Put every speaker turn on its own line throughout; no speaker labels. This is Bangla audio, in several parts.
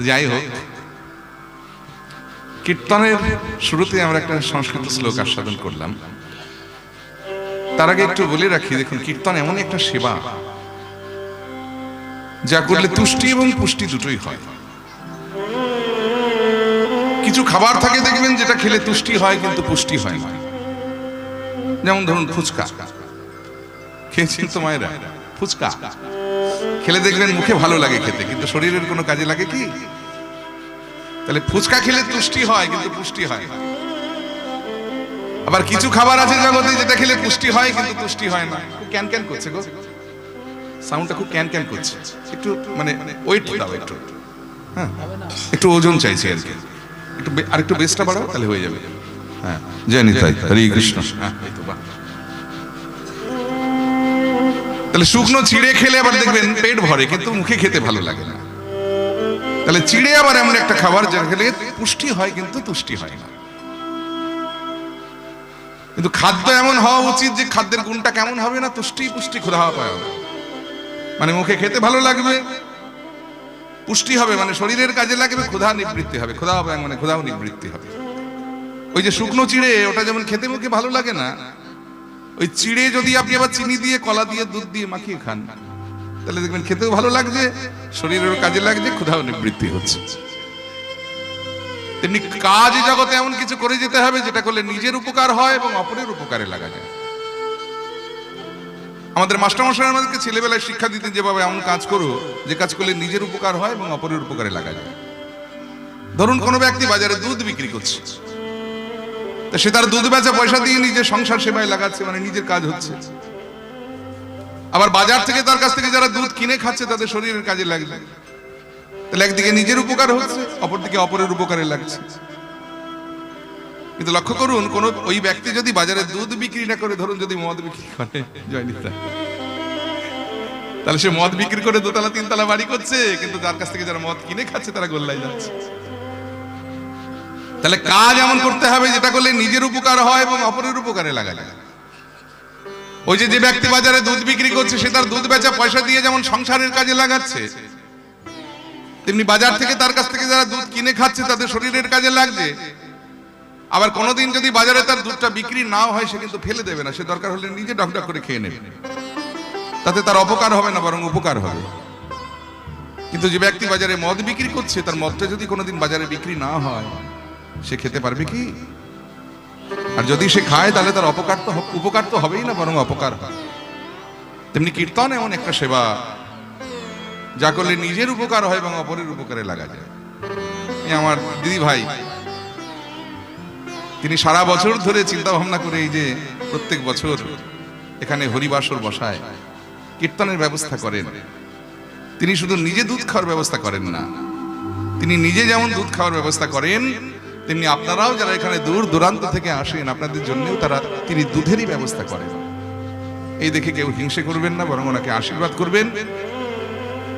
যাই হোক, কীর্তনের শুরুতে আমরা একটা সংস্কৃত শ্লোক আস্বাদন করলাম। তার আগে একটু বলে রাখি, দেখুন কীর্তন এমন একটা সেবা যা করলে তুষ্টি এবং পুষ্টি দুটোই হয়। কিছু খাবার থাকে দেখবেন যেটা খেলে তুষ্টি হয় কিন্তু পুষ্টি হয় না। যেমন ধরুন ফুচকা খেয়েছেন তো মায়েরা, ফুচকা খেলে দেখবেন মুখে ভালো লাগে খেতে, কিন্তু শরীরের কোনো কাজে লাগে কি? তাহলে ফুচকা খেলে তুষ্টি হয় কিন্তু পুষ্টি হয় না। আবার কিছু খাবার আছে জগতে যেটা খেলে পুষ্টি হয় কিন্তু তুষ্টি হয় না। খুব ক্যান ক্যান করছে গো, সাউন্ডটা খুব ক্যান ক্যান করছে, একটু মানে ওয়েট দাও, একটু হ্যাঁ একটু ওজন চাইছে আর কি, একটু আরেকটু বেসটা বাড়াও তাহলে হয়ে যাবে। হ্যাঁ জয় নিতাই, হরে কৃষ্ণ। হ্যাঁ এই তো বাহ। তাহলে শুকনো চিড়ে খেলে আবার দেখবেন পেট ভরে কিন্তু মুখে খেতে ভালো লাগে না। তাহলে চিড়ে আবার এমন একটা খাবার যেটা খেলে পুষ্টি হয় কিন্তু তুষ্টি হয় না। কিন্তু খাদ্য এমন হওয়া উচিত যে খাদ্যের গুণটা কেমন হবে না, তুষ্টি পুষ্টি ক্ষুধা পায়, মানে মুখে খেতে ভালো লাগবে, পুষ্টি হবে মানে শরীরের কাজে লাগবে, ক্ষুধা নিবৃত্তি হবে, ক্ষুধা হবে মানে ক্ষুধাও নিবৃত্তি হবে। ওই যে শুকনো চিড়ে ওটা যেমন খেতে মুখে ভালো লাগে না, ওই চিড়ে যদি আপনি আবার চিনি দিয়ে কলা দিয়ে দুধ দিয়ে মাখিয়ে খান তাহলে দেখবেন খেতেও ভালো লাগছে, শরীরের কাজে লাগছে, ক্ষুধাও নিবৃত্তি হচ্ছে। তেমনি কাজ জগতে এমন কিছু করে যেতে হবে যেটা করলে নিজের উপকার হয় এবং অপরের উপকারে লাগা যায়। আমাদের মাস্টারমশাই আমাদেরকে ছেলেবেলায় শিক্ষা দিতে যেভাবে এমন কাজ করো যে কাজ করলে নিজের উপকার হয় এবং অপরের উপকারে লাগা যায়। ধরুন কোনো ব্যক্তি বাজারে দুধ বিক্রি করছে, তা সে তার দুধ বেচা পয়সা দিয়ে নিজের সংসার সেবায় লাগাচ্ছে, মানে নিজের কাজ হচ্ছে। আবার বাজার থেকে তার কাছ থেকে যারা দুধ কিনে খাচ্ছে তাদের শরীরের কাজে লাগছে। তাহলে একদিকে নিজের উপকার হচ্ছে, অপরদিকে অপরের উপকারে লাগছে। কিন্তু লক্ষ্য করুন, কোন ওই ব্যক্তি যদি বাজারে দুধ বিক্রি না করে ধরুন যদি মদ বিক্রি করে, জয়নিতা, তাহলে সে মদ বিক্রি করে দোতলা তিনতলা বাড়ি করছে, কিন্তু তার কাছ থেকে যারা মদ কিনে খাচ্ছে তারা গোল্লায় যাচ্ছে। তাহলে কাজ এমন করতে হবে যেটা করলে নিজের উপকার হয় এবং অপরের উপকারে লাগা যায়। ওই যে ব্যক্তি বাজারে দুধ বিক্রি করছে সে তার দুধ বেচা পয়সা দিয়ে যেমন সংসারের কাজে লাগাচ্ছে, তেমনি বাজার থেকে তার কাছ থেকে যারা দুধ কিনে খাচ্ছে তাদের শরীরের কাজে লাগছে। আবার কোনোদিন যদি বাজারে তার দুধটা বিক্রি নাও হয় সে কিন্তু ফেলে দেবে না, সে দরকার হলে নিজে ডকডক করে খেয়ে নেবে, তাতে তার অপকার হবে না বরং উপকার হবে। কিন্তু যে ব্যক্তি বাজারে মদ বিক্রি করছে তার মদটা যদি কোনোদিন বাজারে বিক্রি না হয় সে খেতে পারবে কি? আর যদি সে খায় তাহলে তার উপকার তো হবেই না বরং অপকার হবে। তেমনি কীর্তন এমন একটা সেবা যা করলে নিজের উপকার হয় এবং অপরের উপকারে লাগা যায়। আমার দিদি ভাই তিনি সারা বছর ধরে চিন্তা ভাবনা করে এই যে প্রত্যেক বছর এখানে হরিবাসর বসায় কীর্তনের ব্যবস্থা করেন। তিনি শুধু নিজে দুধ খাওয়ার ব্যবস্থা করেন না, তিনি নিজে যেমন দুধ খাওয়ার ব্যবস্থা করেন তেমনি আপনারাও যারা এখানে দূর দূরান্ত থেকে আসেন আপনাদের জন্যও তিনি দুধেরই ব্যবস্থা করেন। এই দেখে কেউ হিংসে করবেন না, বরং ওনাকে আশীর্বাদ করবেন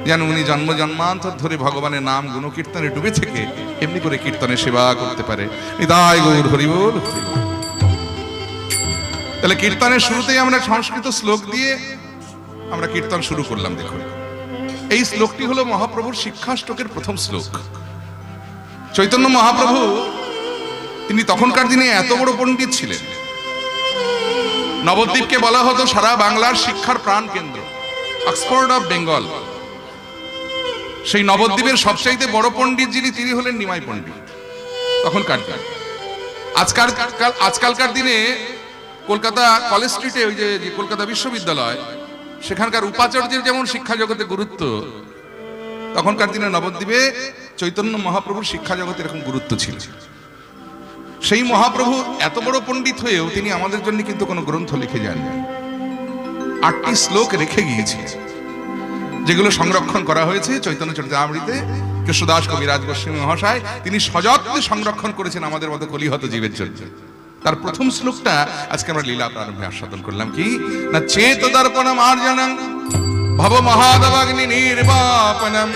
যেন উনি জন্ম জন্মান্তর ধরে ভগবানের নাম গুণকীর্তনে ডুবে থেকে এমনি করে কীর্তনের সেবা করতে পারে। নিতাই গৌর হরি বল। তাহলে কীর্তনের শুরুতেই আমরা সংস্কৃত শ্লোক দিয়ে আমরা কীর্তন শুরু করলাম। দেখুন এই শ্লোকটি হলো মহাপ্রভুর শিক্ষাষ্টকের প্রথম শ্লোক। চৈতন্য মহাপ্রভু তিনি তখনকার দিনে এত বড় পণ্ডিত ছিলেন, নবদ্বীপকে বলা হতো সারা বাংলার শিক্ষার প্রাণ কেন্দ্র, অক্সফোর্ড অফ বেঙ্গল। সেই নবদ্বীপের সবচাইতে বড় পণ্ডিত যিনি তিনি হলেন নিমাই পণ্ডিত তখনকার দিনে। আজকালকার দিনে কলকাতা কলেজ স্ট্রিটে ওই যে কলকাতা বিশ্ববিদ্যালয় সেখানকার উপাচার্যের যেমন শিক্ষা জগতে গুরুত্ব, তখনকার দিনে নবদ্বীপে চৈতন্য মহাপ্রভুর শিক্ষা জগতে এরকম গুরুত্ব ছিল। সেই মহাপ্রভু এত বড় পণ্ডিত হয়েও তিনি আমাদের জন্য কিন্তু কোনো গ্রন্থ লিখে যাননি। 8টি শ্লোক রেখে গিয়েছে যেগুলো সংরক্ষণ করা হয়েছে চৈতন্য চরিতামৃতে। কৃষ্ণদাস কবিরাজ গোস্বামী মহাশয় তিনি সযত্নে সংরক্ষণ করেছেন আমাদের মতো কলিহত জীবের জন্য। তার প্রথম শ্লোকটা আজকে আমরা লীলা প্রারম্ভে আস্বাদন করলাম। কি না, চেত দর্পণম আর্জনম ভব মহাদবাগ্নি নির্বাপনম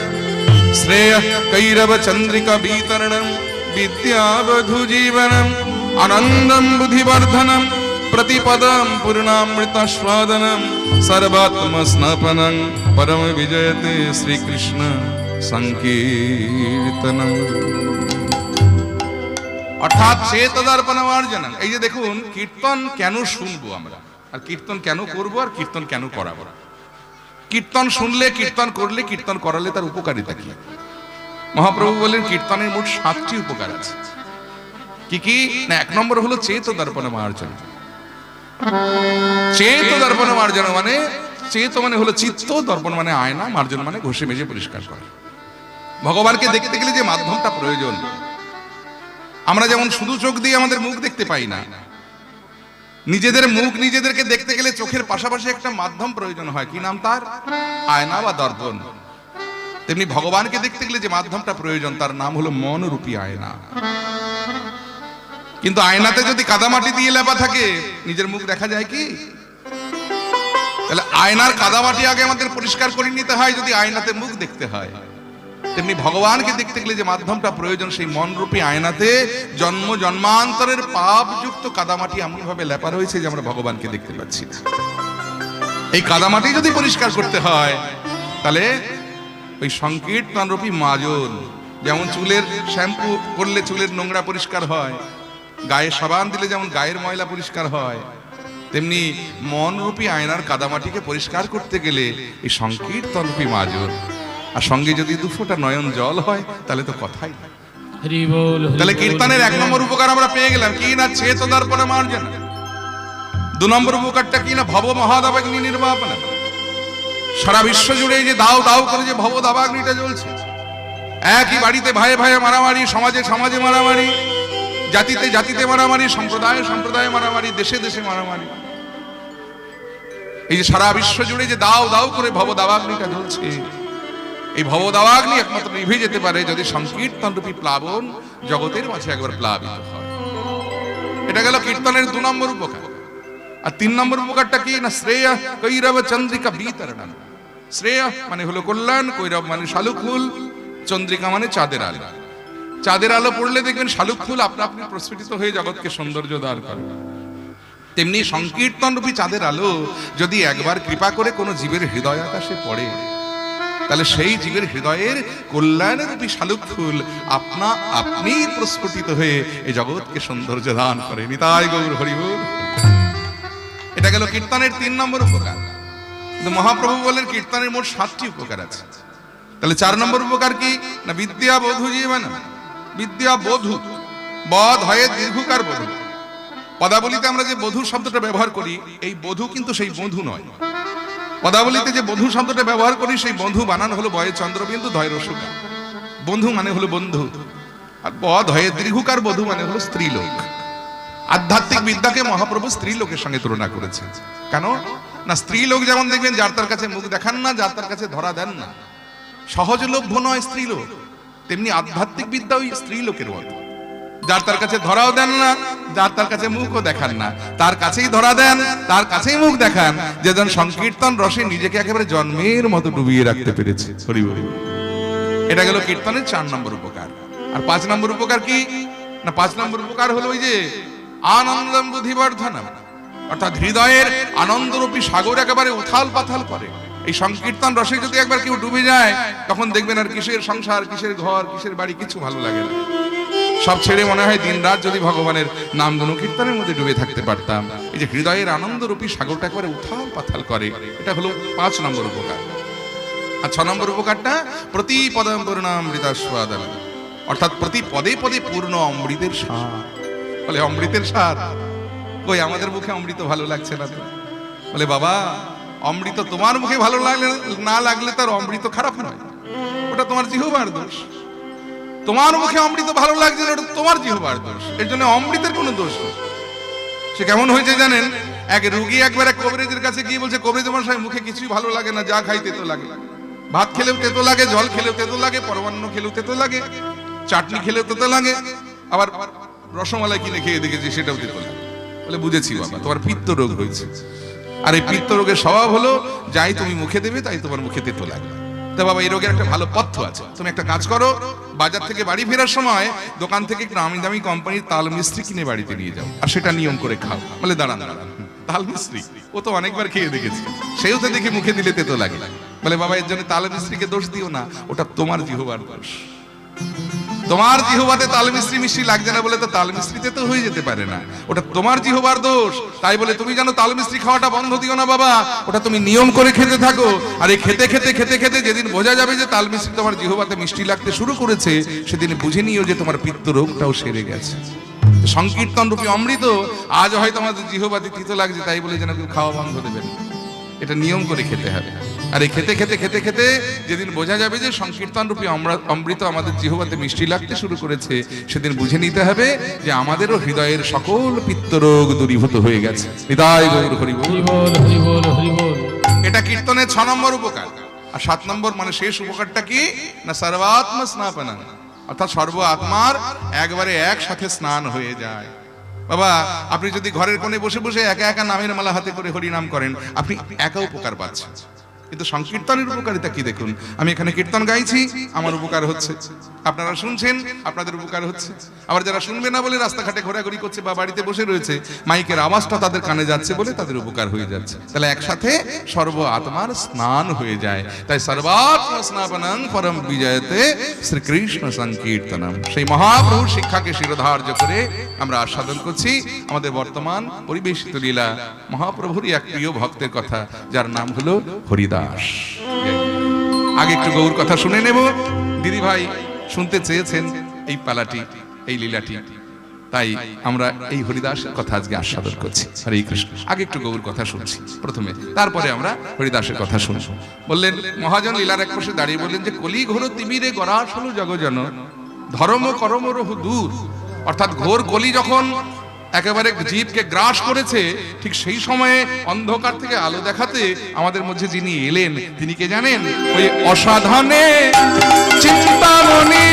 শ্রেয় কৈরব চন্দ্রিকা বিতরণম বিদ্যাবধু জীবনম আনন্দম বুদ্ধিবর্ধনম प्रतिपदं पूर्णामृतस्वादनं सर्वात्म स्नापनं परम विजयते श्री कृष्ण সংকীর্তনম। অর্থাৎ চেতদর্পণমার্জনম। এই যে দেখুন, কীর্তন কেন শুনবো আমরা, আর কীর্তন কেন করব, আর কীর্তন কেন করাবো। কীর্তন শুনলে, কীর্তন করলে, কীর্তন করালে তার উপকারিতা কি? মহাপ্রভু বলেন কীর্তনের মোট 7টি উপকার আছে। কি কি না, 1 নম্বর হলো চেতদর্পণমার্জন। চেতদর্পণমার্জন মানে, চেত মানে হলো চিত্ত, দর্পণ মানে আয়না, মার্জন মানে ঘষে মেজে পরিষ্কার করা। ভগবানকে দেখতে গেলে যে মাধ্যমটা প্রয়োজন, আমরা যেমন শুধু চোখ দিয়ে আমাদের মুখ দেখতে পাই না, নিজেদের মুখ নিজেদেরকে দেখতে গেলে চোখের পাশাপাশি একটা মাধ্যম প্রয়োজন হয়। কি নাম তার? আয়না বা দর্পণ। তেমনি ভগবানকে দেখতে গেলে যে মাধ্যমটা প্রয়োজন, তার নাম হলো মন রূপী আয়না। কিন্তু আয়নাতে যদি কাদামাটি দিয়ে লেপা থাকে, নিজের মুখ দেখা যায় কি? তাহলে আয়নার কাদামাটি আগে আমাদের পরিষ্কার করে নিতে হয় যদি আয়নাতে মুখ দেখতে হয়। তেমনি ভগবানকে দেখতে গেলে যে মাধ্যমটা প্রয়োজন, সেই মনরূপী আয়নাতে জন্ম জন্মান্তরের পাপযুক্ত কাদামাটি এমন ভাবে লেপা রয়েছে যে আমরা ভগবানকে দেখতে পাচ্ছি। এই কাদামাটি যদি পরিষ্কার করতে হয়, তাহলে ওই সংকীর্তনরূপী মাজন, যেমন চুলের শ্যাম্পু করলে চুলের নোংরা পরিষ্কার হয়, গায়ে সাবান দিলে যেমন গায়ের ময়লা পরিষ্কার হয়, তেমনি মনরূপী আয়নার কাদামাটিকে পরিষ্কার করতে গেলে এই সংকীর্তনরূপী মাজন, আর সঙ্গে যদি 2 ফোঁটা নয়ন জল হয়, তাহলে তো কথাই। তাহলে কীর্তনের 1 নম্বর উপকার আমরা পেয়ে গেলাম, কি না? চেতদর্পণমার্জন। 2 নম্বর উপকারটা কি না? ভব মহাদাবাগ্নি নির্বাপন। সারা বিশ্ব জুড়ে যে দাও দাও করে যে ভব দাবাগ্নিটা জ্বলছে, একই বাড়িতে ভাইয়ে ভাইয়ে মারামারি, সমাজে সমাজে মারামারি, জাতিতে জাতিতে মারামারি, সম্প্রদায়ে সম্প্রদায়ে মারামারি, দেশে দেশে মারামারি। এই যে সারা বিশ্ব জুড়ে যে দাও দাও করে ভব দাবাগ্নিটা জ্বলছে, এই ভব দাবাগ্নি একমাত্র নিভে যেতে পারে যদি সংকীর্তন রূপী প্লাবন জগতের মাঝে একবার প্লাবিত হয়। এটা গেল কীর্তনের 2 নম্বর উপকার। আর 3 নম্বর উপকারটা কি না? শ্রেয় কৈরব চন্দ্রিকা বিতরণম। শ্রেয় মানে হলো কল্যাণ, কৈরব মানে শালুক ফুল, চন্দ্রিকা মানে চাঁদের আলো। চাঁদের আলো পড়লে দেখবেন শালুক ফুল আপনা আপনি প্রস্ফুটিত হয়ে জগৎকে সৌন্দর্য দান করে। তেমনি সংকীর্তন রূপী চাঁদের আলো যদি একবার কৃপা করে কোনো জীবের হৃদয় আকাশে পড়ে, তাহলে সেই জীবের হৃদয়ের কল্যাণের রূপী শালুক ফুল আপনা আপনি প্রস্ফুটিত হয়ে এই জগৎকে সৌন্দর্য দান করে। নিতাই গৌর হরি বল। এটা গেল কীর্তনের 3 নম্বর উপকার। কিন্তু মহাপ্রভু বলেন কীর্তনের মোট 7টি উপকার আছে। তাহলে 4 নম্বর উপকার কি না? বিদ্যা বধূ জীবন। বিদ্যা বধূ, বধ হয়ে দীর্ঘকার বধূ। পদাবলিতে আমরা যে বধূ শব্দটা ব্যবহার করি, এই বধূ কিন্তু সেই বধূ নয়। পদাবলিতে যে বধূ শব্দটা ব্যবহার করি, সেই বধূ বানান হলো বয়ে চন্দ্রবিন্দু ধয় রসুকা। বন্ধু মানে হলো বন্ধু, আর বধ হয়ে দীর্ঘকার বধূ মানে হলো স্ত্রীলোক। আধ্যাত্মিক বিদ্যাকে মহাপ্রভু স্ত্রীলোকের সঙ্গে তুলনা করেছেন। কেন না? স্ত্রীলোক যেমন দেখবেন যার তার কাছে মুখ দেখান না, যার তার কাছে ধরা দেন না, সহজলভ্য নয় স্ত্রীলোক। তেমনি আধ্যাত্মিক বিদ্যা ওই স্ত্রীলোকের মতো, যার তার কাছে ধরাও দেন না, যার তার কাছে মুখও দেখান না, তার কাছেই ধরা দেন, তার কাছেই মুখ দেখান, যেজন সংকীর্তন রসে নিজেকে একেবারে জন্মের মতো ডুবিয়ে রাখতে পেরেছে। হরি বল। এটা গেল কীর্তনের 4 নম্বর উপকার। আর 5 নম্বর উপকার কি না? 5 নম্বর উপকার হলো ওই যে আনন্দম বুদ্ধিবর্ধনম। অর্থাৎ হৃদয়ের আনন্দরূপী সাগর একেবারে উথাল পাথাল করে। এই সংকীর্তন রসে যদি একবার কেউ ডুবে যায়, তখন দেখবেন আর কিসের সংসার, কিসের ঘর, কিসের বাড়ি কিছু ভালো লাগে না। সব ছেড়ে মনে হয় দিন রাত যদি ভগবানের নাম গুণ কীর্তনের মধ্যে ডুবে থাকতে পারতাম। এই যে হৃদয়ের আনন্দরূপী সাগরটা একবারে উথাল পাথাল করে, এটা হলো 5 নম্বর উপকার। আর 6 নম্বর উপকারটা প্রতি পদম পূর্ণামৃতাস্বাদন। অর্থাৎ প্রতি পদে পদে পূর্ণ অমৃতের স্বাদ। বলে অমৃতের স্বাদ কই? আমাদের মুখে অমৃত ভালো লাগছে না তো? বলে বাবা, অমৃত তোমার মুখে ভালো লাগলে না লাগলে তার অমৃত খারাপ নয়, ওটা তোমার জিহ্বার দোষ। তোমার মুখে অমৃত ভালো লাগছে না, ওটা তোমার জিহ্বার দোষ। এর জন্য অমৃতের কোনো দোষ নেই। সে কেমন হয়েছে জানেন? এক রুগী একবার এক কবিরাজের কাছে গিয়ে বলছে, কবিরাজ মশাই মুখে কিছুই ভালো লাগে না, যা খাই তেতো লাগে। ভাত খেলেও তেতো লাগে, জল খেলেও তেতো লাগে, পরমান্ন খেলেও তেতো লাগে, চাটনি খেলেও তেতো লাগে, আবার রসমালাই কিনে খেয়ে দেখেছি সেটাও তেতো লাগে। বলে বুঝেছি বাবা, তোমার পিত্ত রোগ হয়েছে। আর এই পিত্ত রোগের স্বভাব হলো যাই তুমি মুখে দেবে তাই তোমার মুখে তেতো লাগবে। তা বাবা, এই রোগের একটা ভালো পথ্য আছে। তুমি একটা কাজ করো, বাজার থেকে বাড়ি ফেরার সময় দোকান থেকে একটু নামি দামি কোম্পানির তাল মিস্ত্রি কিনে বাড়িতে নিয়ে যাও, আর সেটা নিয়ম করে খাও। বলে দাঁড়ান দাঁড়ান, তাল মিস্ত্রি ও তো অনেকবার খেয়ে দেখেছি, সেও তো দেখে মুখে দিলে তেতো লাগে। বলে বাবা এর জন্য তাল মিস্ত্রিকে দোষ দিও না, ওটা তোমার জিহ্বার দোষ। তোমার জিহ্বাতে তাল মিস্ত্রি মিষ্টি লাগছে না বলে তো তাল মিস্ত্রিতে তো হয়ে যেতে পারে না, ওটা তোমার জিহ্বার দোষ। তাই বলে তুমি জানো তাল মিস্ত্রি খাওয়াটা বন্ধ দিও না বাবা, ওটা তুমি নিয়ম করে খেতে থাকো। আর এই খেতে খেতে খেতে খেতে যেদিন বোঝা যাবে যে তাল মিস্ত্রি তোমার জিহ্বাতে মিষ্টি লাগতে শুরু করেছে, সেদিন বুঝে নিও যে তোমার পিত্ত রোগটাও সেরে গেছে। সংকীর্তন রূপী অমৃত আজ হয়তো আমাদের জিহ্বাতে তিতো লাগছে, তাই বলে যেন কেউ খাওয়া বন্ধ দেবেন, এটা নিয়ম করে খেতে হবে। আর এই খেতে খেতে খেতে খেতে যেদিন বোঝা যাবে যে সংকীর্তন রূপী অমৃত আমাদের জিহ্বাতে মিষ্টি লাগতে শুরু করেছে, সেদিন বুঝে নিতে হবে যে আমাদেরও হৃদয়ের সকল পিত্তরোগ দূরীভূত হয়ে গেছে। হৃদয় গৌর হরি বল, হরি বল, হরি বল। এটা কীর্তনের 6 নম্বর উপকার। আর 7 নম্বর মানে শেষ উপকারটা কি না, সর্বাত্মা স্নাপনা, অর্থাৎ সর্ব আত্মার একবারে একসাথে স্নান হয়ে যায়। বাবা আপনি যদি ঘরের কোণে বসে বসে একা একা নামের মালা হাতে করে হরি নাম করেন, আপনি একা উপকার পাচ্ছেন। কিন্তু সংকীর্তনের উপকারিতা কি দেখুন, আমি এখানে কীর্তন গাইছি, আমার উপকার হচ্ছে, আপনারা শুনছেন, আপনাদের উপকার হচ্ছে। আবার যারা শুনবে না বলে রাস্তাঘাটে ঘোরাঘুরি করছে বা বাড়িতে বসে রয়েছে, মাইকের আওয়াজটা তাদের কানে যাচ্ছে বলে তাদের উপকার হয়ে যাচ্ছে। তাহলে একসাথে সর্ব আত্মার স্নান হয়ে যায়। তাই সর্বাত্মা স্নাপনং পরম বিজয়তে শ্রীকৃষ্ণ সংকীর্তনম। সেই মহাপ্রভুর শিক্ষাকে শিরোধার্য করে আমরা আস্বাদন করছি আমাদের বর্তমান পরিবেশিত লীলা মহাপ্রভুরই এক প্রিয় ভক্তের কথা, যার নাম হলো হরিদাস। আগে একটু গৌর কথা শুনে নেব। দিদি ভাই শুনতে চেয়েছেন এই পালাটি, এই লীলাটি, তাই আমরা এই হরিদাসের কথা আজকে আস্বাদন করছি। হরে কৃষ্ণ। আগে একটু গৌর কথা শুনছি প্রথমে, তারপরে আমরা হরিদাসের কথা শুনব। বললেন মহাজন লীলার এক পাশে দাঁড়িয়ে বললেন যে কলি ঘোর তিমিরে গরাস হলো জগজন ধর্ম করম রহু দূর। অর্থাৎ ঘোর কলি যখন একেবারে জীবকে গ্রাস করেছে, ঠিক সেই সময়ে অন্ধকার থেকে আলো দেখাতে আমাদের মধ্যে যিনি এলেন, তিনি কে জানেন? ওই অসাধনে চিন্তামণি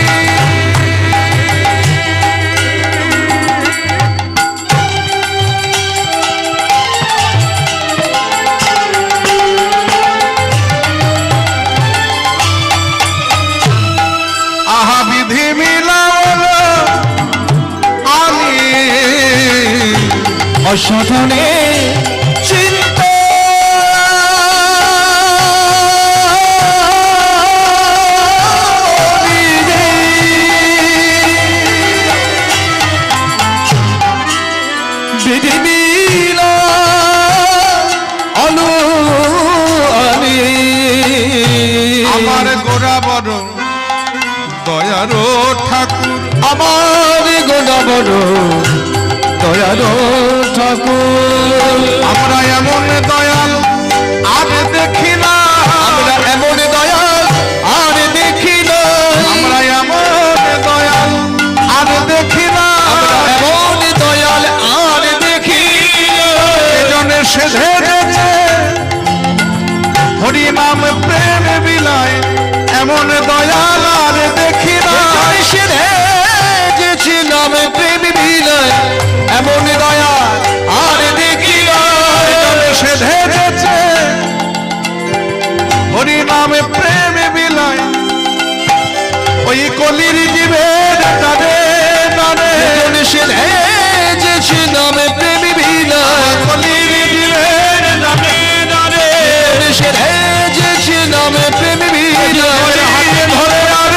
আহা বিধি মিলাওলো আমি অসাধনে চিন্তা বিধি মিলা অলু আমি আমার গোড়া বড় দয়ারো ঠাকুর, আমার গোড়া বড় দয়ারো ঠাকুর। আমরা এমন দয়াল আর দেখি না, আমরা এমন দয়াল আর দেখি না, আমরা এমন দয়াল আর দেখি না, আমরা এমন দয়াল আর দেখি না। এজনে সেধেছে হরি নাম প্রেম বিলায়, এমন দয়াল আর দেখি না। সেধেছিলাম প্রেম বিলায়, এমন দয়া আর দেখি না। সেধেছে হরি নামে প্রেম বিলায়, ওই কলির জীবের তারে তারে। সেধেছিলাম প্রেম বিলায়, কলির জীবের তারে তারে। সেধেছিলাম প্রেম বিলায়, হাতে ধরে আর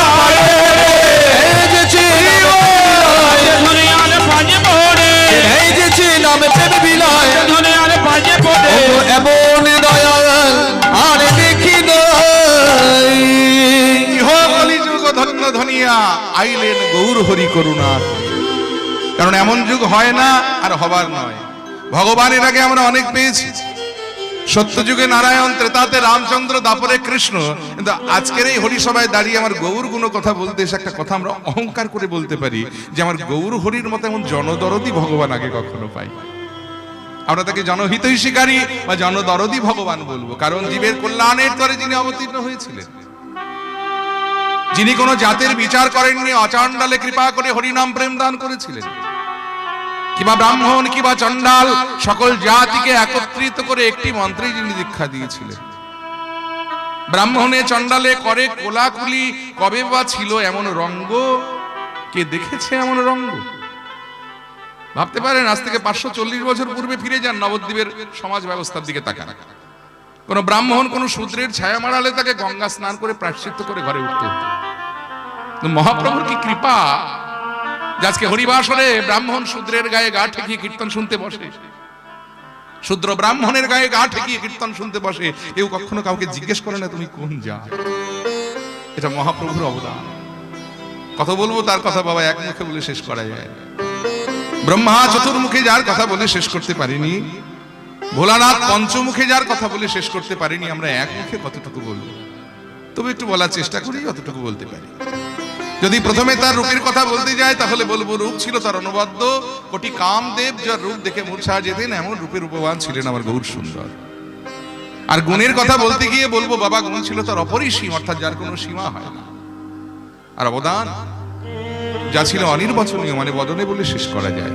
পারে এমন দয়াল আর দেখি নাই। কলিযুগ ধন্য ধনিয়া আইলেন গৌর হরি করুণার। কারণ এমন যুগ হয় না আর হবার নয়। ভগবানের আগে আমরা অনেক পেয়েছি, সত্যযুগে নারায়ণ, ত্রেতাতে রামচন্দ্র, দাপরে কৃষ্ণ। কিন্তু আজকের এই হরিসভায় দাঁড়িয়ে আমার গৌর গুণ কথা বলতে এসে একটা কথা আমরা অহংকার করে বলতে পারি যে আমার গৌর হরির মতো এমন জনদরদি ভগবান আগে কখনো পাই। আমরা তাকে জনহিতৈষিকারী বা জনদরদি ভগবান বলবো, কারণ জীবের কল্যাণের তরে যিনি অবতীর্ণ হয়েছিলেন, যিনি কোনো জাতের বিচার করেননি, অচাণ্ডালে কৃপা করে হরিনাম প্রেম দান করেছিলেন। কিবা ব্রাহ্মণ কিবা চণ্ডাল সকল জাতিকে একত্রিত করে একটি মন্ত্রে যিনি দীক্ষা দিয়েছিলেন। ব্রাহ্মণে চণ্ডালে করে কোলাকুলি কবে বা ছিল এমন রঙ্গ, কে দেখেছে এমন রঙ্গ? ভাবতে পারেন আজ থেকে 540 বছর পূর্বে ফিরে যান, নবদ্বীপের সমাজ ব্যবস্থার দিকে তাকান। কোন ব্রাহ্মণ কোন শূদ্রের ছায়া মারালে তাকে গঙ্গা স্নান করে প্রায়শ্চিত্ত করে ঘরে উঠতে হতো। মহাপ্রভুর কি কৃপা যে আজকে হরিবাসরে ব্রাহ্মণ শূদ্রের গায়ে গা ঠেকিয়ে কীর্তন শুনতে বসে, শূদ্র ব্রাহ্মণের গায়ে গা ঠেকিয়ে কীর্তন শুনতে বসে, কেউ কখনো কাউকে জিজ্ঞেস করে না তুমি কোন জাত। এটা মহাপ্রভুর অবদান। কত বলবো তার কথা বাবা, এক মুখে বলে শেষ করা যায়। ব্রহ্মা চতুর্মুখে যার কথা বলে শেষ করতে পারিনি, ভোলানাথ পঞ্চমুখে যার কথা বলে শেষ করতে পারিনি, আমরা এক মুখে কতটুকু বলবো? তবে একটু বলার চেষ্টা করি, যতটুকু বলতে পারি। যদি প্রথমে তার রূপের কথা বলতে যায় তাহলে বলবো রূপ ছিল তার অনবদ্য, কোটি কামদেব যার রূপ দেখে মূর্ছা যেতেন এমন রূপের উপবান ছিলেন আমার গৌর সুন্দর। আর গুণের কথা বলতে গিয়ে বলবো বাবা গুণ ছিল তার অপরিসীম, অর্থাৎ যার কোনো সীমা হয় না। আর অবদান যা ছিল অনির্বচনীয়, মানে বদনে বলে শেষ করা যায়।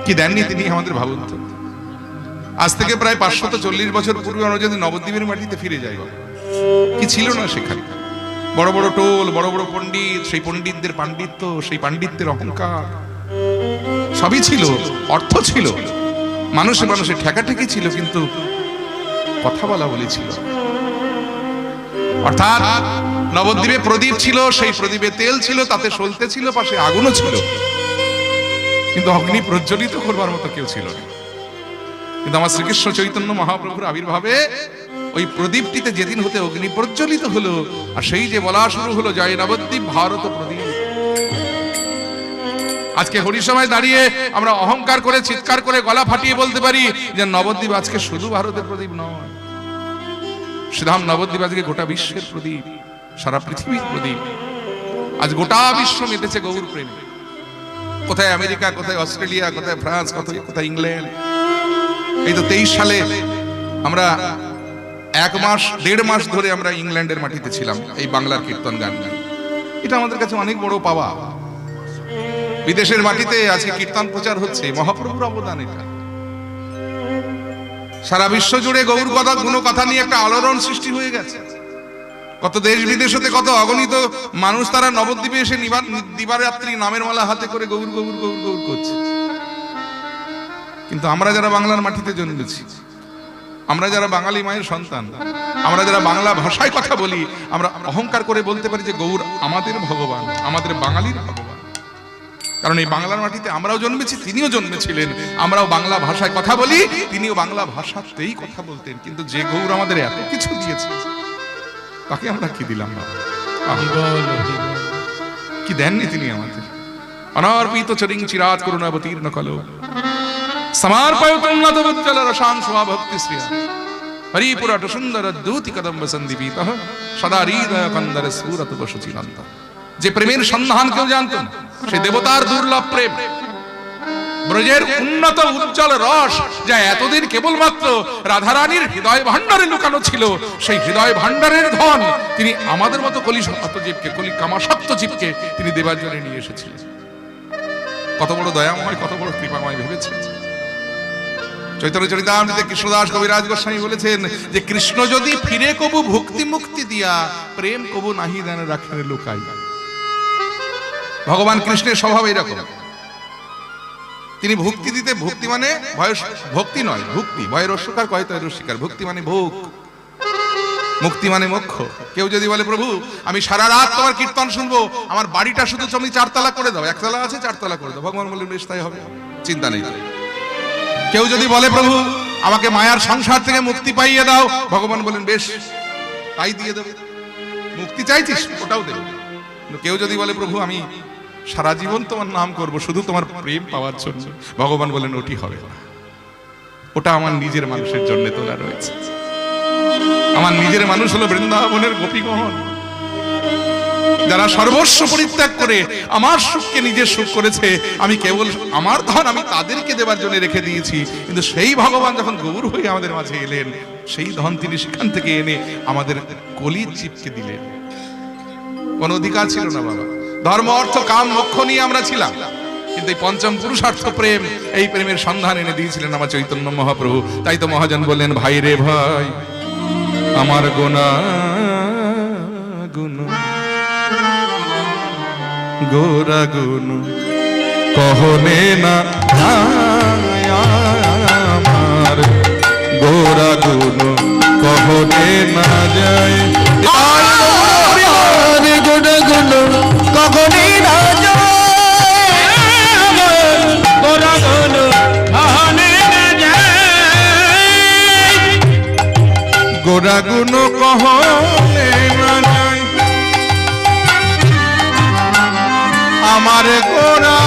কি দেননি তিনি আমাদের, ভাবুন তো। আজ থেকে প্রায় 540 বছর পূর্বে আমরা যদি নবদ্বীপের মাটিতে ফিরে যাই, কি ছিল না সেখানে? বড় বড় টোল, বড় বড় পণ্ডিত, সেই পণ্ডিতদের পাণ্ডিত্য, সেই পাণ্ডিত্যের অহংকার সবই ছিল, অর্থ ছিল, মানুষে মানুষে ঠেকাঠেকি ছিল, কিন্তু কথা বলা বলি ছিল। অর্থাৎ নবদ্বীপে প্রদীপ ছিল, সেই প্রদীপে তেল ছিল, তাতে সলতে ছিল, পাশে আগুনও ছিল, কিন্তু অগ্নি প্রজ্বলিত করবার মতো কেউ ছিল না। কিন্তু আমার শ্রীকৃষ্ণ চৈতন্য মহাপ্রভুর আবির্ভাবে ওই প্রদীপটিতে যেদিন হতে অগ্নি প্রজ্বলিত হলো, আর সেই যে বলা শুরু হলো জয় নবদ্বীপ ভারত প্রদীপ। আজকে হরিসভায় দাঁড়িয়ে আমরা অহংকার করে চিৎকার করে গলা ফাটিয়ে বলতে পারি যে নবদ্বীপ আজকে শুধু ভারতের প্রদীপ নয়, শ্রীধাম নবদ্বীপ আজকে গোটা বিশ্বের প্রদীপ, সারা পৃথিবীর প্রদীপ। আজ গোটা বিশ্ব মেতেছে গৌর প্রেমে। কোথায় আমেরিকা, কোথায় অস্ট্রেলিয়া, কোথায় ফ্রান্স, কোথায় ইংল্যান্ড। এই তো 23 সালে আমরা 1.5 মাস ধরে আমরা ইংল্যান্ডের মাটিতে ছিলাম এই বাংলার কীর্তন গান গান। এটা আমাদের কাছে অনেক বড় পাওয়া। বিদেশের মাটিতে আজকে কীর্তন প্রচার হচ্ছে, মহাপ্রভুর অবদান এটা। সারা বিশ্ব জুড়ে গৌর কথা, গুণ কথা নিয়ে একটা আলোড়ন সৃষ্টি হয়ে গেছে। কত দেশ বিদেশ হতে কত অগণিত মানুষ তারা নবদ্বীপে এসে দিবারাত্রি নামের মালা হাতে করে গৌর গৌর গৌর গৌর করছে। কিন্তু আমরা যারা বাংলার মাটিতে জন্মেছি, আমরা যারা বাঙালি মায়ের সন্তান, আমরা যারা বাংলা ভাষায় কথা বলি, আমরা অহংকার করে বলতে পারি যে গৌর আমাদের ভগবান, আমাদের বাঙালির ভগবান। কারণ এই বাংলার মাটিতে আমরাও জন্মেছি, তিনিও জন্মেছিলেন। আমরাও বাংলা ভাষায় কথা বলি, তিনিও বাংলা ভাষাতেই কথা বলতেন। কিন্তু যে গৌর আমাদের এত কিছু দিয়েছে, তাকে আমরা কি দিলাম না? কি দেননি তিনি আমাদের? অনার্পিত চরিং চিরাত করুণাবতীর্ণ কলো সমর্পয়তুম নতবজ্জল রসাং স্বা ভক্তি শ্রিয়া হরিপুরাট সুন্দর দ্যুতি কদম্ব সন্দীপিতঃ সদা হৃদয় কন্দর স্ফুরত বসুচিনন্ত। যে প্রেমের সন্ধান কেউ জানত না, সে দেবতার দুর্লভ প্রেম, ব্রজের উন্নত উজ্জ্বল রস, যা এতদিন কেবলমাত্র রাধারানীর হৃদয় ভাণ্ডারে লুকানো ছিল, সেই হৃদয় ভাণ্ডারের ধন তিনি আমাদের মতো কলি জীবকে, কলি কামাসক্ত জীবকে তিনি দেবার জন্য নিয়ে এসেছিলেন। কত বড় দয়াময়, কত বড় কৃপাময় ভেবেছেন। চৈতন্য চরিতামৃতে কৃষ্ণদাস কবিরাজ গোস্বামী বলেছেন যে কৃষ্ণ যদি ফিরে কবু ভক্তি মুক্তি দিয়া, প্রেম কবু নাহি দেন রাখেন লুকাই। ভগবান কৃষ্ণের স্বভাব এরকম, তিনি ভক্তি দিতে, ভক্তি মানে ভক্তি নয়, ভক্তি ভয়ের অস্বীকার কয় তো অস্বীকার, ভক্তি মানে ভোগ, মুক্তি মানে মোক্ষ। কেউ যদি বলে প্রভু আমি সারা রাত তোমার কীর্তন শুনবো, আমার বাড়িটা শুধু তুমি 4 তলা করে দাও, 1 তলা আছে 4 তলা করে দাও, ভগবান বললেন বেশ তাই হবে, চিন্তা নেই। কেউ যদি বলে প্রভু আমাকে মায়ার সংসার থেকে মুক্তি পাইয়ে দাও, ভগবান বলেন বেশ তাই দিয়ে দেবে। মুক্তি চাইছিস ওটাও দেবে। কেউ যদি বলে প্রভু আমি সারা জীবন তোমার নাম করব শুধু তোমার প্রেম পাওয়ার জন্য, ভগবান বলেন ওটি হবে না, ওটা আমার নিজের মানুষের জন্য তোলা রয়েছে। আমার নিজের মানুষ হলো বৃন্দাবনের গোপীগণ, যারা সর্বস্ব পরিত্যাগ করে আমার সুখকে নিজের সুখ করেছে। আমি কেবল আমার ধন আমি তাদেরকে দেবার জন্য রেখে দিয়েছি, কিন্তু সেই ভগবান যখন গৌর হয়ে আমাদের মাঝে এলেন, সেই ধন তিনি সেখান থেকে এনে আমাদের কলির জীবকে দিলেন। কোন অধিকার ছিল না বাবা, ধর্ম অর্থ কাম মোক্ষ নিয়ে আমরা ছিলাম, কিন্তু এই পঞ্চম পুরুষার্থ প্রেম, এই প্রেমের সন্ধান এনে দিয়েছিলেন আমার চৈতন্য মহাপ্রভু। তাই তো মহাজন বললেন ভাই রে ভাই আমার গোনা গুণ গোরা গুণ কহনে না আমার গোরা গুণ কহনে না যায়।
আমার গুণগুণ কখনই না যায়, গুণগুণ কখনই না যায়,
গোরা গুণ কহনে না যায়। আমার গোরা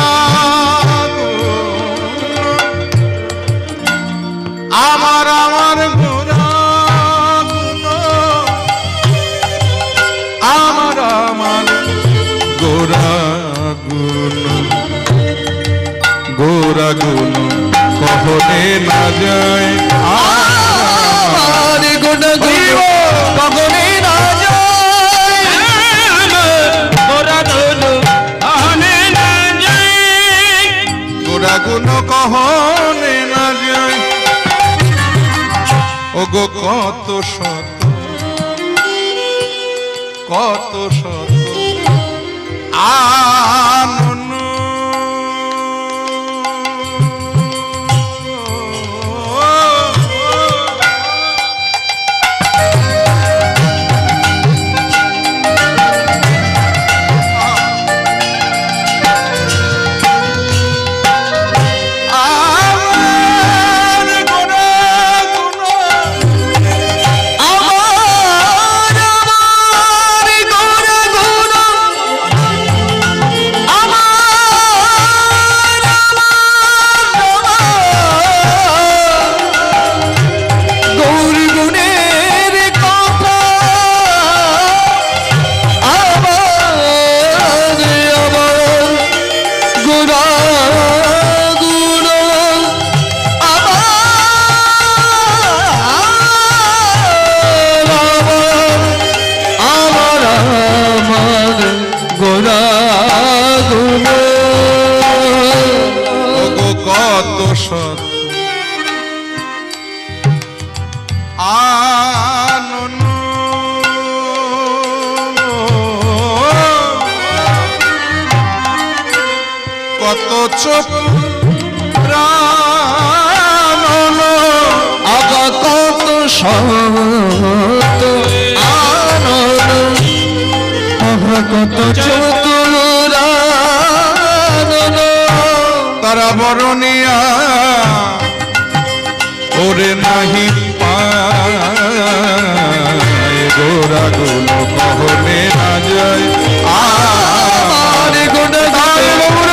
আমার আমার গোরা গুণ, আমার আমার গোরা গুণ, গোরা গুণ কহনে না যায়।
আমার গুণগুণ কখনই না যায়, গুণগুণ কখনই না যায়,
গোরা গুণ কহনে না যায়। ও গো কত শত কত শত আনন শত আনন কত চোখ প্রাণন
আগা কত শত আনন, আগা কত চতুরানন,
তারা বরণিয়া ওরে নাহি পায়, গোরা গুণ কহনে না যায়।
আমার গুণগুণ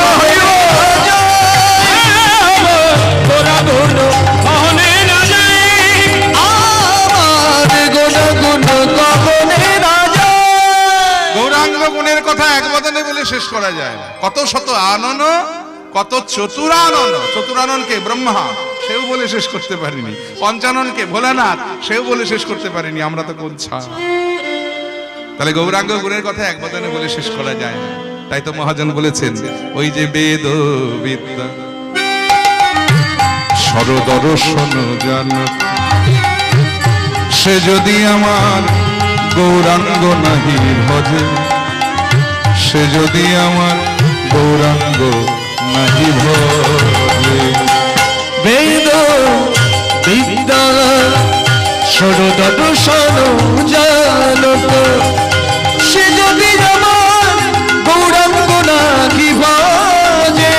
গোরা গুণ কখনই না যায়, আমার গুণগুণ কখনই না যায়।
গৌরাঙ্গ গুণের কথা এক বদনে বলে শেষ করা যায় না। কত শত আনন, কত চতুরানন। চতুরাননকে ব্রহ্মা, সেও বলে শেষ করতে পারিনি। পঞ্চাননকে ভোলানাথ, সেও বলে শেষ করতে পারিনি। আমরা তো কোন ছা। তাহলে গৌরাঙ্গ গুণের কথা এক বদনে বলে শেষ করা যায় না। তাই তো মহাজন বলেছেন, ওই যে বেদ বিদ্যা সরদর্শন জান, সে যদি আমার গৌরাঙ্গ নাহি ভজে, সে যদি আমার গৌরাঙ্গ নাহি ভজে।
বেদ বিদ্যা সরদর্শন জানক, সে যদি আমার গৌরাঙ্গ নাহি ভজে,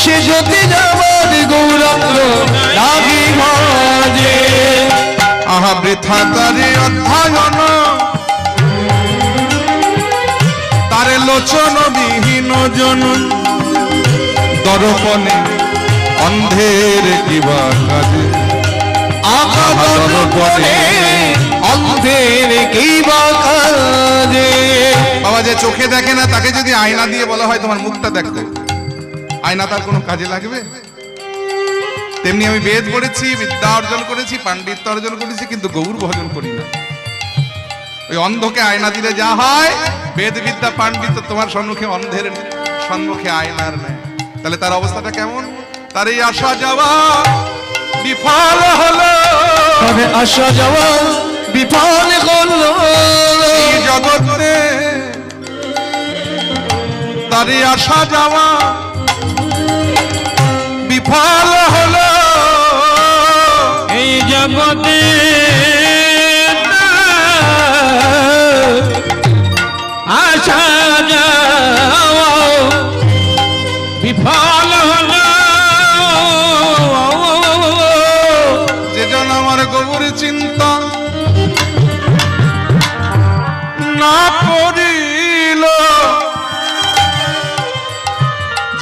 সে যদি আমার গৌরাঙ্গ নাহি ভজে।
আহা বৃথা তারে অধ্যয়ন, তারে লোচন বিহীন জন, দর্পণে অন্ধের কিবা কাজে।
আহা দর্পণে অন্ধের কিবা কাজে।
বাবা, যে চোখে দেখে না তাকে যদি আয়না দিয়ে বলা হয় তোমার মুখটা দেখো, আয়না তার কোনো কাজে লাগবে? তেমনি আমি বেদ পড়েছি, বিদ্যা অর্জন করেছি, পাণ্ডিত্য অর্জন করেছি, কিন্তু গৌর ভজন করি না। ওই অন্ধকে আয়না দিলে যা হয়, বেদ বিদ্যা পাণ্ডিত্য তোমার সম্মুখে অন্ধের সম্মুখে আয়নার নেয়। তাহলে তার অবস্থাটা কেমন? তার এই আসা যাওয়া বিফল হলো,
তবে আসা যাওয়া বিফল হলো
এই জগতে। তার এই আসা যাওয়া বিফল হলো
এই জগতে।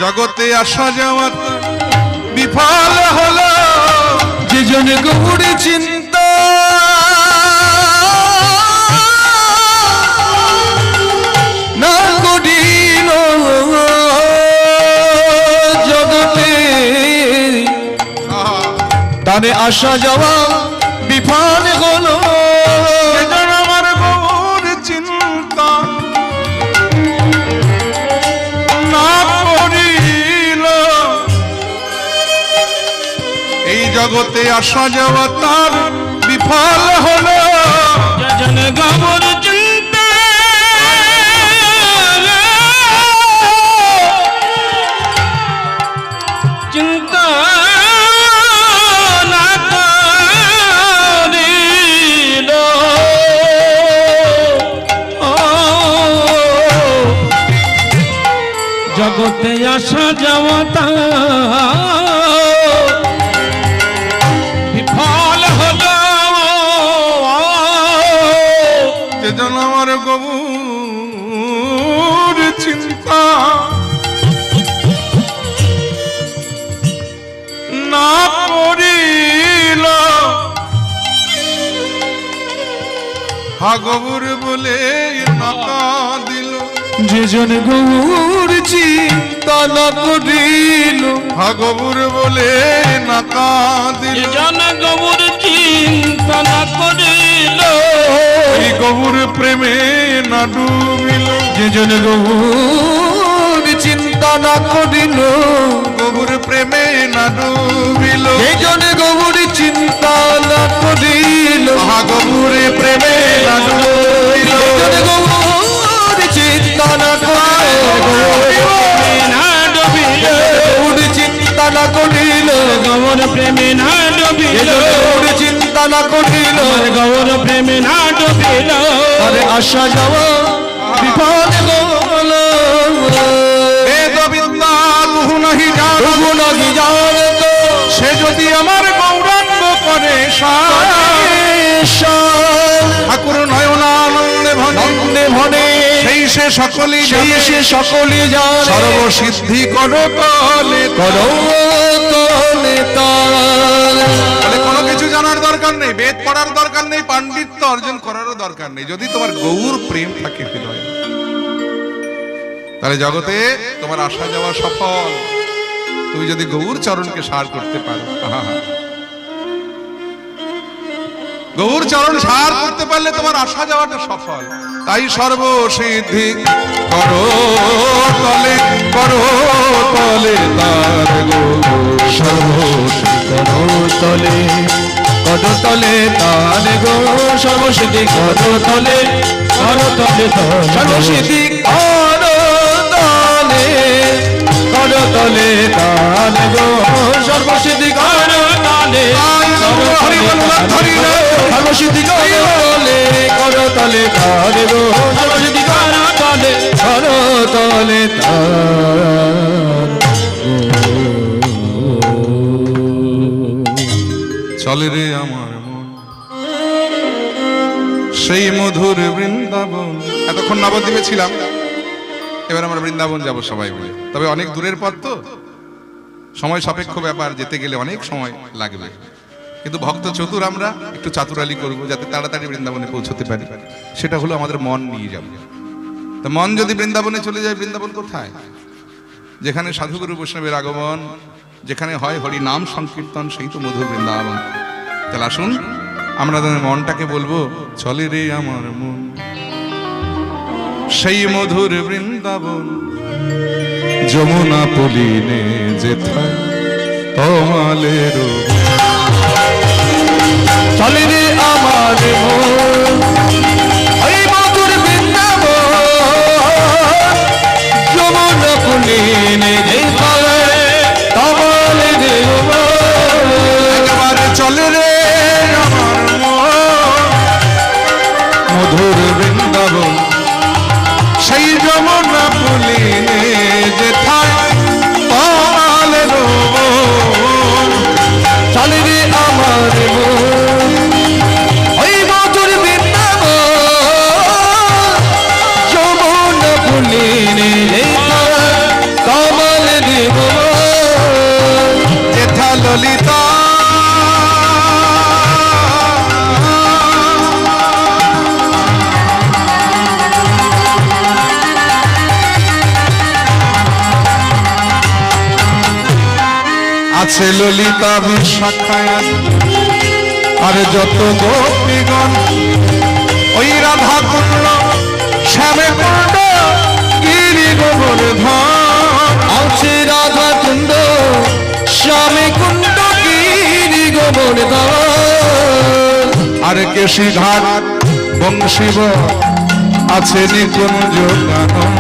জগতে আসা যাওয়া বিফল হলো,
যে জন গৌর চিন্তা না করিল জগতে, তারে আসা যাওয়া বিফল হলো।
যেজন আমার গৌর চিন্তা না করিল, এই জগতে আসা যাওয়া তার বিফল হলো।
যেজন গৌর চিন্তা চিন্তা না করিল, জগতে আসা যাওয়া তার বিফল হলো।
যেজন আমার গৌর চিন্তা না করিল, হা গৌর বলে নাকা দিল,
যে জন গৌর চিন্তা না করিল,
হা গৌর বলে নাকা দিল,
যেজন গৌর চিন্তা না করিল,
এই গৌর প্রেমে না ডুবিল,
যে জন গৌর চিন্তা না করিল,
গৌর প্রেমে না ডুবিল,
যে জন গৌর চিন্তা না করিল,
হা গৌর প্রেমে না ডুবিল,
যে জন গৌর চিন্তা না করিল,
না ডুবিল,
গৌর চিন্তা না করিল,
গৌর প্রেমে না
যে
ডুবিল,
জন গৌর চিন্তা না করিল,
গৌর প্রেমে না ডুবিল,
আরে আসা যাওয়া বিফল হলো।
বেদ বিদ্যা গুহু নাহি জান,
প্রভু নাহি জানত
সে যদি আমার গৌরাঙ্গ করে ঠাকুর নয়নানন্দে ভনে,
নন্দে ভনে
সেই সে সকলই
সেই
জানে,
সে সকলে জানে,
সর্বসিদ্ধি করো তলে।
করো তলে তাল।
তাহলে কোনো কিছু জানার দরকার নেই, বেদ পড়ার দরকার নেই, পাণ্ডিত্য অর্জন করারও দরকার নেই, যদি তোমার গৌর প্রেম থাকে হৃদয়ে, তাহলে জগতে তোমার আসা যাওয়া সফল। তুমি যদি গৌর চরণকে সার করতে পারো, আহা, গৌর চরণ সার করতে পারলে তোমার আসা যাওয়াটা সফল। তাই সর্বসিদ্ধি করো তলে, করো তলে তার গো,
করো তলে, করো তলে তাল গো, সর্বসিদ্ধি করো তলে, করো তলে তাল, সর্বসিদ্ধি করো তলে, করো তলে তাল গো, সর্বসিদ্ধি করো তলে, সর্বসিদ্ধি করো তলে, করো তলে তাল গো, সর্বসিদ্ধি করো তলে, করো তলে তাল।
চলে রে আমার মন সেই মধুর বৃন্দাবন। এতক্ষণ নবদ্বীপে ছিলাম, এবার আমরা বৃন্দাবন যাব সবাই মিলে। তবে অনেক দূরের পথ তো, সময় সাপেক্ষ ব্যাপার, যেতে গেলে অনেক সময় লাগবে, কিন্তু ভক্ত চতুর আমরা একটু চাতুরালি করব যাতে তাড়াতাড়ি বৃন্দাবনে পৌঁছতে পারি। সেটা হলো আমাদের মন নিয়ে যাব। তা মন যদি বৃন্দাবনে চলে যায়, বৃন্দাবন কোথায়? যেখানে সাধুগুরু বৈষ্ণবের আগমন, যেখানে হয় হরি নাম সংকীর্তন, সেই তো মধুর বৃন্দাবন। তাহলে আসুন আমরা তাদের মনটাকে বলবো, চলে রে আমার মন সেই মধুর বৃন্দাবন, যমুনা পলিনে যেথায় তমালের,
চলে রে আমার মন এই মধুর বৃন্দাবন, যমুনা পুলিনে যেথায় তমালের মন,
একেবারে চলে রে আমার মন মধুর বৃন্দাবন সেই যমুনা পুলিনে যেথায় তমালের,
চলে রে আমার মন ওই মধুর বৃন্দাবন,
আছে ললিতা বিশাখায় আর যত গোপীগণ ওই রাধা কুণ্ড শ্যামে কুণ্ড গিরি গোবর্ধন
আছে রাধা কুণ্ড শ্যামে কুণ্ড গিরি গোবর্ধন
আর কেশি ঘাট বংশীব আছে নিকুঞ্জ গান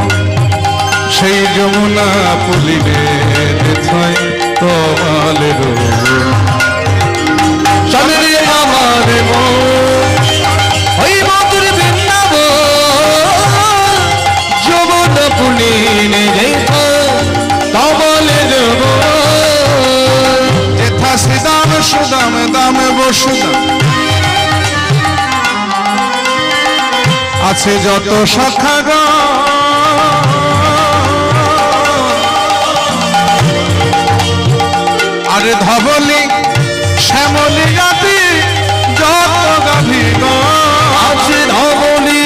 সেই যমুনা পুলিনে ছয় তোমালের
চলে রে আমার মন ওই মধুর বৃন্দাবন যমুনা পুলিনে যেথা তবলে দেব
যথা শ্রীদাম সুদাম দাম বসুদাম আছে যত সখাগণ আরে ধবলি শ্যামলি জাতি যত গাভীগণ
আছে ধবলি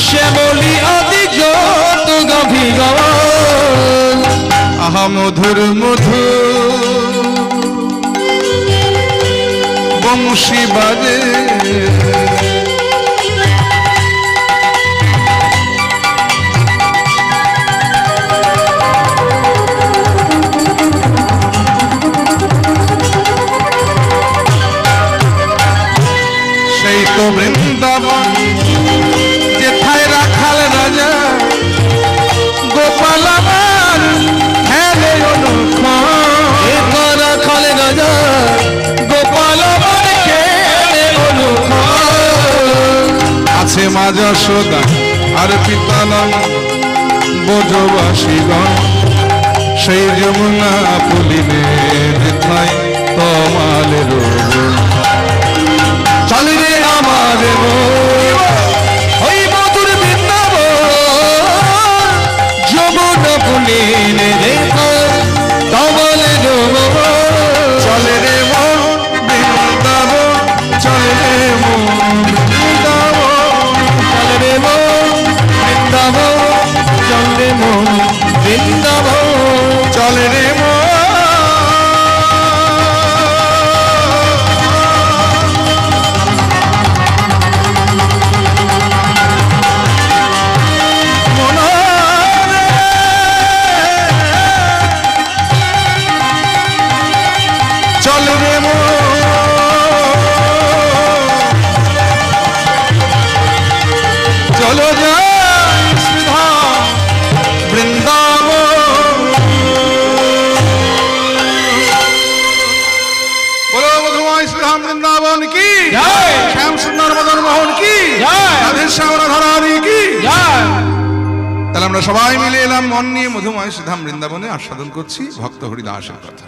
শ্যামলি আদি যত গভীর
আহা মধুর মধু বংশী বাজে সেই তো বৃন্দাবন যেথায় রাখাল রাজা গোপাল আমার খেলে অনুক্ষণ
একারা খালে রাজা গোপাল আমার খেলে অনুক্ষণ
আছে মা যশোদা আর পিতানন্দ ব্রজবাসীগণ সেই যমুনা পুলিনে যেথায় তোমালের
চলে রে আমার মন ওই মধুর বৃন্দাবন যমুনা পুলিনে যেথা তবলে দেব
চলে রে মন বৃন্দাবন চলে রে মন বৃন্দাবন
চলে রে মন বৃন্দাবন চলে মন বৃন্দাবন
চলে রে মন চলে রে মন চলো যাই শ্রীধাম বৃন্দাবন বলো মধুময় শ্রীধাম বৃন্দাবন কি
জয়।
শ্যাম সুন্দর মদন মোহন কি
জয়।
রাধেশ্যাম রাধারানী কি
জয়।
তাহলে আমরা সবাই মিলে এলাম মন নিয়ে মধুময় শ্রীধাম বৃন্দাবনে আস্বাদন করছি ভক্ত হরিদাসের কথা।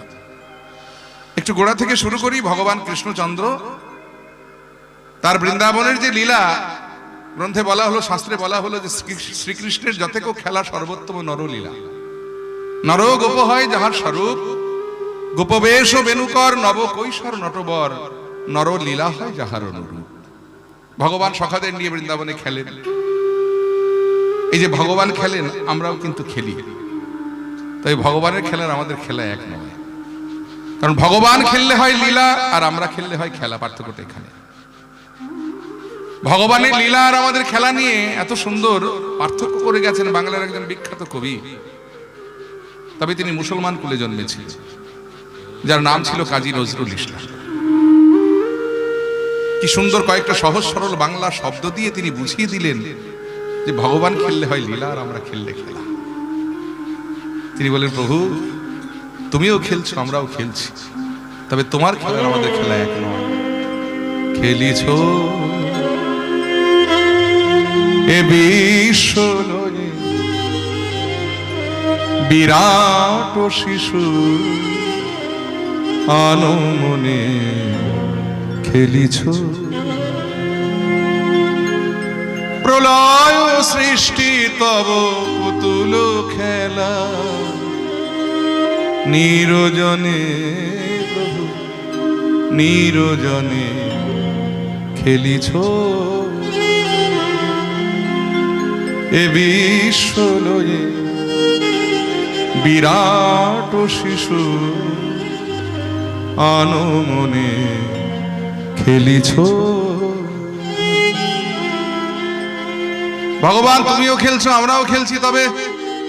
একটু গোড়া থেকে শুরু করি। ভগবান কৃষ্ণচন্দ্র তার বৃন্দাবনের যে লীলা গ্রন্থে বলা হলো, শাস্ত্রে বলা হলো যে শ্রীকৃষ্ণের যতেক খেলা সর্বোত্তম নরলীলা। নর গোপ হয় যাহার স্বরূপ, গোপবেশ বেনুকর নব কৈশোর নটবর, নরলীলা হয় যাহার অনুরূপ। ভগবান সখাদের নিয়ে বৃন্দাবনে খেলেন। এই যে ভগবান খেলেন, আমরাও কিন্তু খেলি। তাই ভগবানের খেলার আমাদের খেলা এক নয়, কারণ ভগবান খেললে হয় লীলা আর আমরা খেললে হয় খেলা। পার্থক্যটা এখানে। ভগবানের লীলা আর আমাদের খেলা নিয়ে এত সুন্দর পার্থক্য করে গেছেন বাংলার একজন বিখ্যাত কবি। তবে তিনি মুসলমান কুলে জন্মেছিলেন, যার নাম ছিল কাজী নজরুল ইসলাম। কি সুন্দর কয়েকটা সহজ সরল বাংলা শব্দ দিয়ে তিনি বুঝিয়ে দিলেন যে ভগবান খেললে হয় লীলা আর আমরা খেললে খেলা। তিনি বলেন, প্রভু তুমিও খেলছো, আমরাও খেলছি, তবে তোমার খেলা আমাদের খেলা এক নয়। খেলিছ এ বিশ্ব লয়ে বিরাট শিশু আনমনে খেলিছ, প্রলয় সৃষ্টি তব পুতুল খেলা, নিরজনে প্রভু নিরজনে খেলিছ এ বিশ্ব লয়ে বিরাট শিশু আনমনে খেলিছ। ভগবান তুমিও খেলছো, আমরাও খেলছি, তবে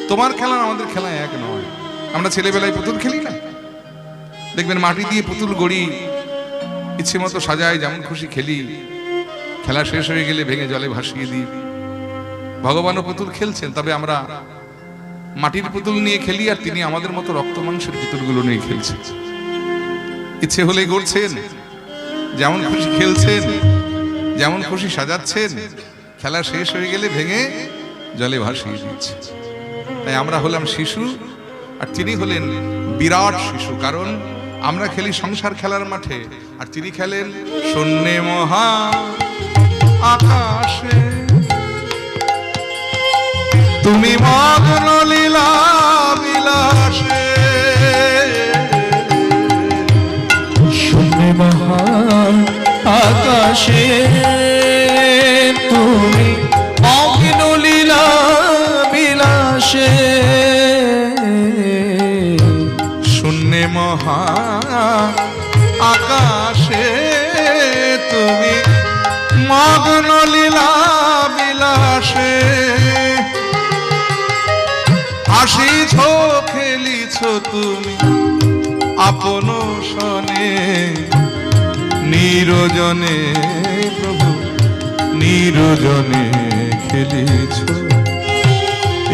তোমার খেলা আমাদের খেলা এক নয়। আমরা ছেলেবেলায় পুতুল খেলি না, দেখবেন মাটি দিয়ে পুতুল গড়ি, ইচ্ছে মতো সাজাই, যেমন খুশি খেলি, খেলা শেষ হয়ে গেলে ভেঙে জলে ভাসিয়ে দিই। ভগবানও পুতুল খেলছেন, তবে আমরা মাটির পুতুল নিয়ে খেলি, আর তিনি আমাদের মতো রক্ত মাংসের পুতুলগুলো নিয়ে খেলছেন। ইচ্ছে হলে গড়ছেন, যেমন খুশি খেলছেন, যেমন খুশি সাজাচ্ছেন, খেলা শেষ হয়ে গেলে ভেঙে জলে ভাসিয়ে দিচ্ছে। তাই আমরা হলাম শিশু, আর তিনি হলেন বিরাট শিশু, কারণ আমরা খেলি সংসার খেলার মাঠে, আর তিনি খেলেন শূন্যে মহা আকাশে। তুমি মগ্ন লীলা বিলাসে,
শূন্য মহান আকাশে তুমি মগ্ন লীলা বিলাসে।
শূন্যে মহা আকাশে তুমি মগ্ন লীলা বিলাসে। হাসিছ খেলিছ তুমি আপন সনে, নিরজনে প্রভু নিরজনে খেলিছ।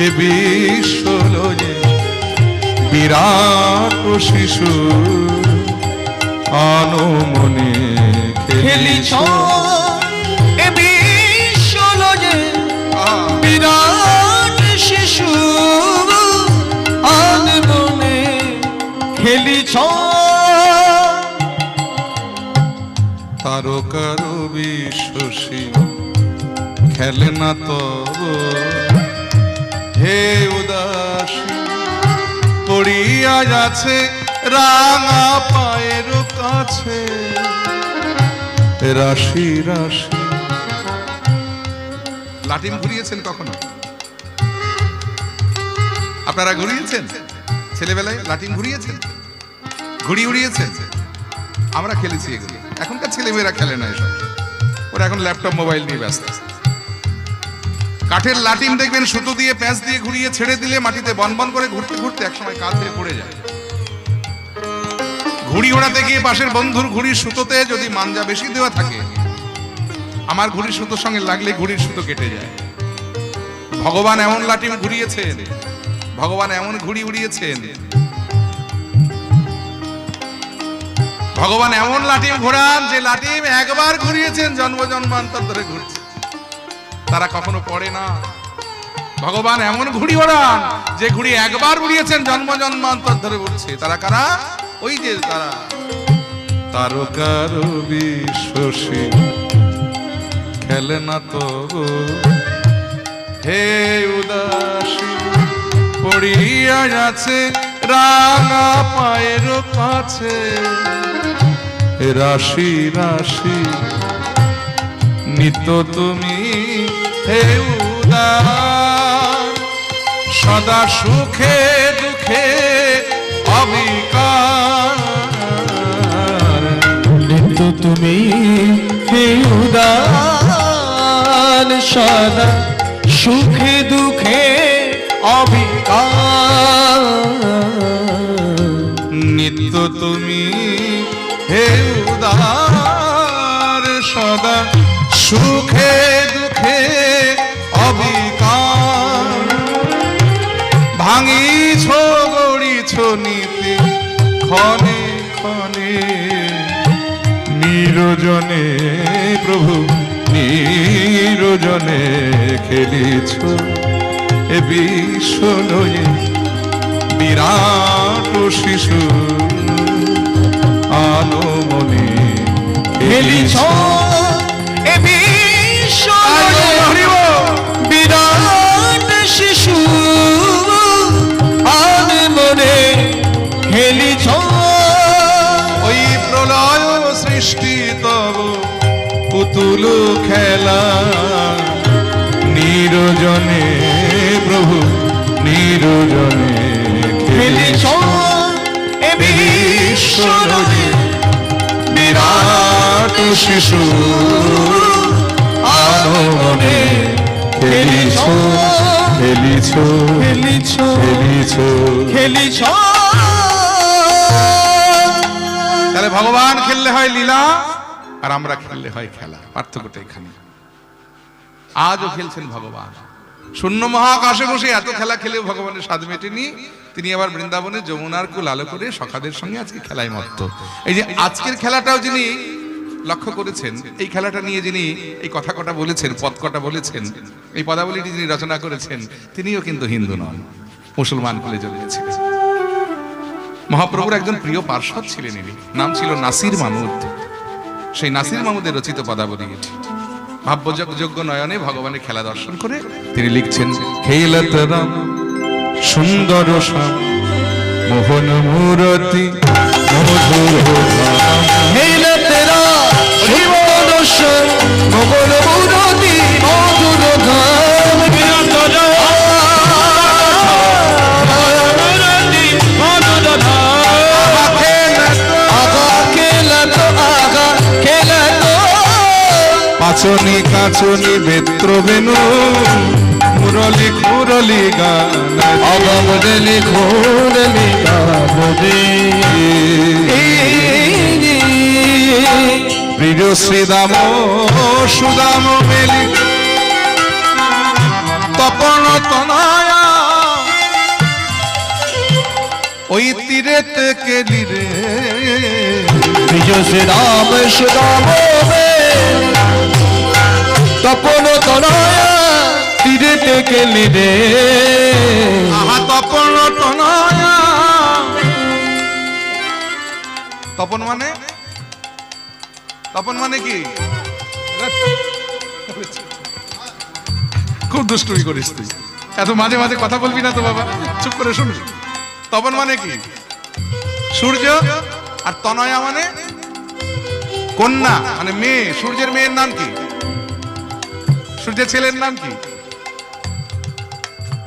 এ বিশ্ব লয়ে বিরাট শিশু আনমনে
খেলিছ।
খেলিছ।
এ বিশ্ব লয়ে বিরাট শিশু আনমনে খেলিছ।
তারকার বিশ্বসী খেলে না তব, হে উদাসী পড়িয়া যাচ্ছে রাঙা পায়ের কাছে। রাশি রাশি লাটিম ঘুরিয়েছেন কখনো? আপনারা ঘুরিয়েছেন ছেলেবেলায়? লাটিম ঘুরিয়েছেন, ঘুড়ি উড়িয়েছেন? আমরা খেলেছি এগুলো। এখনকার ছেলেমেয়েরা খেলে না এসব, ওরা এখন ল্যাপটপ মোবাইল নিয়ে ব্যস্ত। কাঠের লাটিম দেখবেন সুতো দিয়ে প্যাঁচ দিয়ে ঘুরিয়ে ছেড়ে দিলে মাটিতে বনবন করে ঘুরতে ঘুরতে একসময় কাঁধ হয়ে পড়ে যায়। ঘুড়ি ওড়াতে গিয়ে পাশের বন্ধুর ঘুড়ির সুতোতে যদি মাঞ্জা বেশি দেওয়া থাকে, আমার ঘুড়ির সুতোর সঙ্গে লাগলে ঘুড়ির সুতো কেটে যায়। ভগবান এমন লাটিম ঘুরিয়েছেন, ভগবান এমন ঘুড়ি উড়িয়েছেন, ভগবান এমন লাটিম ঘোরান যে লাটিম একবার ঘুরিয়েছেন জন্ম জন্মান্তর ধরে ঘুরছে, তারা কখনো পড়ে না। ভগবান এমন ঘুড়ি ওড়ান যে ঘুড়ি একবার উড়িয়েছেন জন্ম জন্মান্তর ধরে উঠছে। তারা কারা? ওই যে তারা তারকার বিশ্বসী খেলে না তো, হে উদাসী পড়িয়া যাচ্ছে রাঙা পায়ের কাছে। রাশি রাশি নিত্য তুমি হে উদার, সদা সুখে দুঃখে অবিকার।
নিত্য তুমি হে উদার, সদা সুখে দুঃখে অবিকার।
নিত্য তুমি হে উদার, সদা সুখে দুঃখে অবিকার। ভাঙিছ গড়িছ নীতি ক্ষণে ক্ষণে, নিরজনে প্রভু নিরজনে খেলিছ। এ বিশ্ব লয়ে বিরাট শিশু আনমনে
খেলিছ। এ বিশ্ব বিরাট শিশু আনমনে খেলিছ।
ওই প্রলয় সৃষ্টি তব পুতুল খেলা, নিরজনে প্রভু নিরজনে খেলিছ।
এ বিশ্ব শিশু আনমনে খেলিছ খেলিছ খেলিছ খেলিছ
তাহলে ভগবান খেললে হয় লীলা আর আমরা খেললে হয় খেলা, পার্থক্যটা এখানে। আজও খেলছেন ভগবান, শূন্য মহাকাশে বসে এত খেলা খেলেও ভগবানের স্বাদ মেটেনি। তিনি আবার বৃন্দাবনে যমুনার কুল আলো করে সখাদের সঙ্গে আজকে খেলায় মত্ত। এই যে আজকের খেলাটাও যিনি লক্ষ্য করেছেন, এই খেলাটা নিয়ে যিনি এই কথা কটা বলেছেন, পদ কটা বলেছেন, এই পদাবলীটি যিনি রচনা করেছেন, তিনিও কিন্তু হিন্দু নন, মুসলমান কুলে জন্মেছিলেন। মহাপ্রভুর একজন প্রিয় পার্ষদ ছিলেন ইনি, নাম ছিল নাসির মাহমুদ। সেই নাসির মাহমুদের রচিত পদাবলী এটি। ভাব্যযোগ্য নয়নে ভগবানের খেলা দর্শন করে তিনি লিখছেন,
খেলত রাম সুন্দর শ্যাম মোহন মূরতি মধুর ধাম। খেলত রাম সুন্দর শ্যাম মোহন মূরতি মধুর ধাম। পাচনি কাচনি বেত্র বেনু মুরলি খুরলি গান অগমদলি খুরলি গান প্রিয় শ্রীদাম সুদাম মেলি তপন তনয়া ওই তীরেতে কেলি রে প্রিয় শ্রীরাম সুদাম তপন তনয়া তীরেতে কেলি রে। আহা তপন তনয়া,
তপন মানে, তপন মানে কি? খুব দুষ্টুমি করিস তুই, এত মাঝে মাঝে কথা বলবি না তো বাবা, চুপ করে শুন। তপন মানে কি? সূর্য। আর তনয়া মানে কন্যা, মানে মেয়ে। সূর্যের মেয়ের নাম কি? সূর্যের ছেলের নাম কি?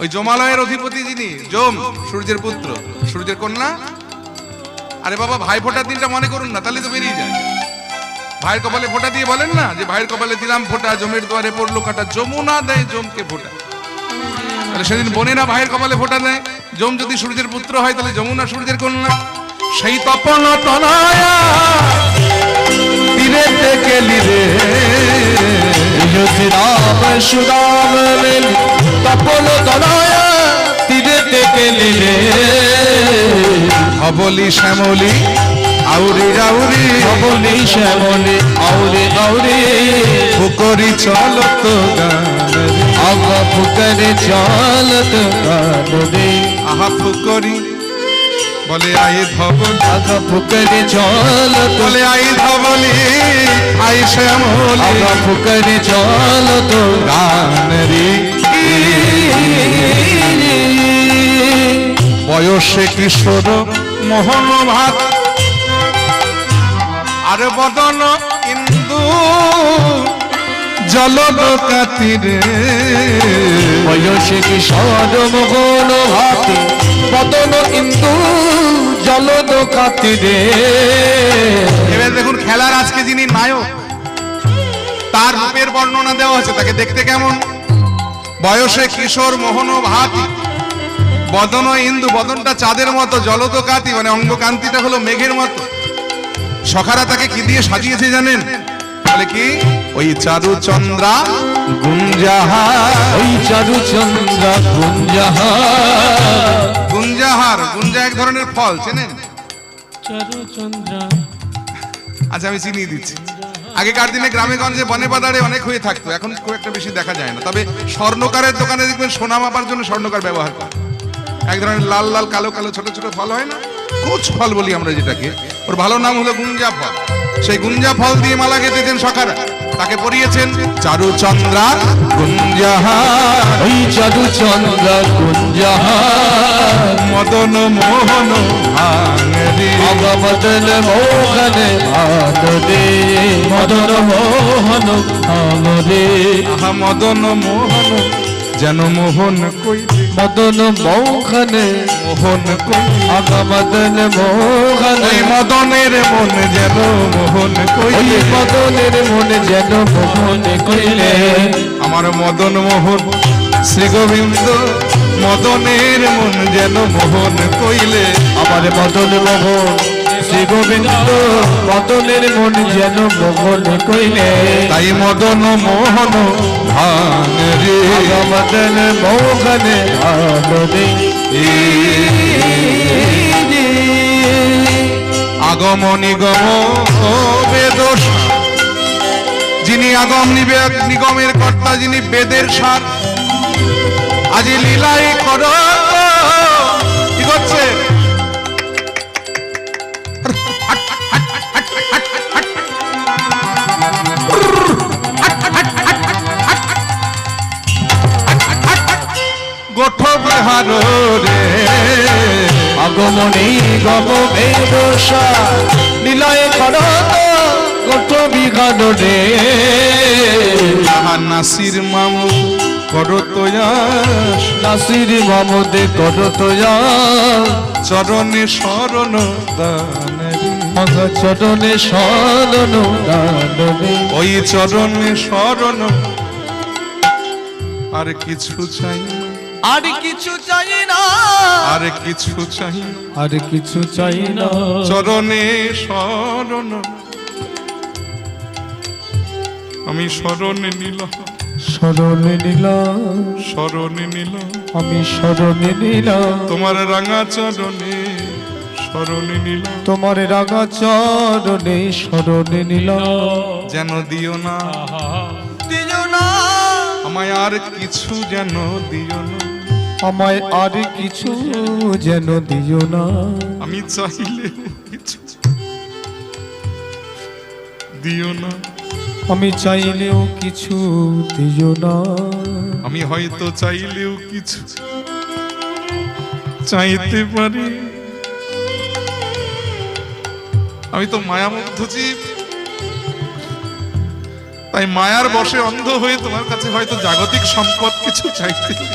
ওই যমালয়ের অধিপতি যিনি যম, সূর্যের পুত্র, সূর্যের কন্যা। আরে বাবা, ভাই ফোটার দিনটা মনে করুন না, তাহলে তো বেরিয়ে যায়। ভাইয়ের কপালে ফোঁটা দিয়ে বলেন না যে ভাইয়ের কপালে দিলাম ফোঁটা, জমের দুয়ারে পড়লো কাটা, যমুনা দেয় জমকে ফোঁটা। তাহলে সেদিন বোনেরা ভাইয়ের কপালে ফোঁটা দেয়। যম যদি সূর্যের পুত্র হয় তাহলে যমুনা সূর্যের কন্যা। সেই তপন তনয়া
তীরেতে কেলি রে শ্রীরাম সুদাম মেলি তপন তনয়া তীরেতে কেলি রে।
অবলি শ্যামলি আউরি রাউরি,
অবলি শ্যামলি আউরি আউরি ফুকরি চলত গান আগ ফুকরি চলত গান রে।
আহা ফুকরি বলে আই ধবলি,
আগ ফুকরি চলত
বলে আই ধবলি, আই শ্যামলি,
আগ ফুকরি চলত গান রে।
বয়সে কিশোর মোহন ভাত, আর বদন ইন্দু জলদ কাতিরে।
বয়সে কিশোর মোহন ভাতি বদন ইন্দু জলদ কাতিরে।
এবার দেখুন খেলার আজকে যিনি নায়ক, তার রূপের বর্ণনা দেওয়া আছে, তাকে দেখতে কেমন? বয়সে কিশোর মোহন ভাতি বদন ইন্দু, বদনটা চাঁদের মতো, জলদ কাতি মানে অঙ্গকান্তিটা হলো মেঘের মতো। সখারা তাকে কি দিয়ে সাজিয়েছে জানেন? বলে কি? ওই চারু চন্দ্রা গুঞ্জাহার,
ওই চারু চন্দ্রা গুঞ্জাহার।
গুঞ্জাহার, গুঞ্জা এক ধরনের ফল, চেনেন? আচ্ছা আমি চিনিয়ে দিচ্ছি। আগেকার দিনে গ্রামে গঞ্জে বনে বাদারে অনেক হয়ে থাকতো, এখন খুব একটা বেশি দেখা যায় না। তবে স্বর্ণকারের দোকানে দেখবেন সোনা মাপার জন্য স্বর্ণকার ব্যবহার করে। এক ধরনের লাল লাল কালো কালো ছোট ছোট ফল হয় না, কুচ ফল বলি আমরা যেটাকে, ওর ভালো নাম হলো গুঞ্জা ফল। সেই গুঞ্জা ফল দিয়ে মালা গেঁথেছেন সখারা, তাকে পরিয়েছেন চারু চন্দ্রা গুঞ্জাহার।
ওই চারু চন্দ্রা গুঞ্জাহার
মদন মোহন ভাঙরে,
মদন মোহন ভাঙ রে। মদন মোহন ভাঙ রে।
আহা মদন মোহন যেন মোহন কই
মদন মোহনে
মোহন কইলে
আগা মদন মোহনে
ওই মদনের মন যেন মোহন
ওই
কইলে
মদনের মনে যেন মোহন কইলে
আমার মদন মোহন শ্রী গোবিন্দ মদনের মন যেন মোহন কইলে
আমার মদন মোহন শ্রী গোবিন্দ মদনের মন যেন মোহন কইলে
তাই মদন মোহন ভান রে
আগা মদন মোহনে আনন্দে
আগম নিগম বেদস যিনি আগম নিগমের কর্তা যিনি বেদের সার আজি লীলাই কর কি করছে গোঠ বিহার রে
আগমনে গম বেদশা নিলয় করত গোট বিঘান রে
নাসির মামু করতয়াস
নাসির মামদে করত
চরণে শরণ দান রে।
মগা চরণে শরণ দানবে
ওই চরণে শরণ আর কিছু চাই না,
আর কিছু চাই না
আর কিছু চাই না।
আর কিছু চাই না
চরণে শরণ আমি শরণে নিলাম
শরণে নিলাম
শরণে নিলাম
আমি শরণে নিলাম
তোমার রাঙা চরণে শরণে নিলাম
তোমার রাগা চরণে শরণে নিলাম
যেন দিও না
দিও না
আমায় আর কিছু যেন দিও না
আমায় আর কিছু যেন দিও না
আমি চাইলে কিছু দিও না
আমি চাইলেও কিছু দিও না
আমি হয়তো চাইলেও কিছু চাইতে পারি আমি তো মায়ামুগ্ধ জীব তাই মায়ার বশে অন্ধ হয়ে তোমার কাছে হয়তো জাগতিক সম্পদ কিছু চাইতে পারি।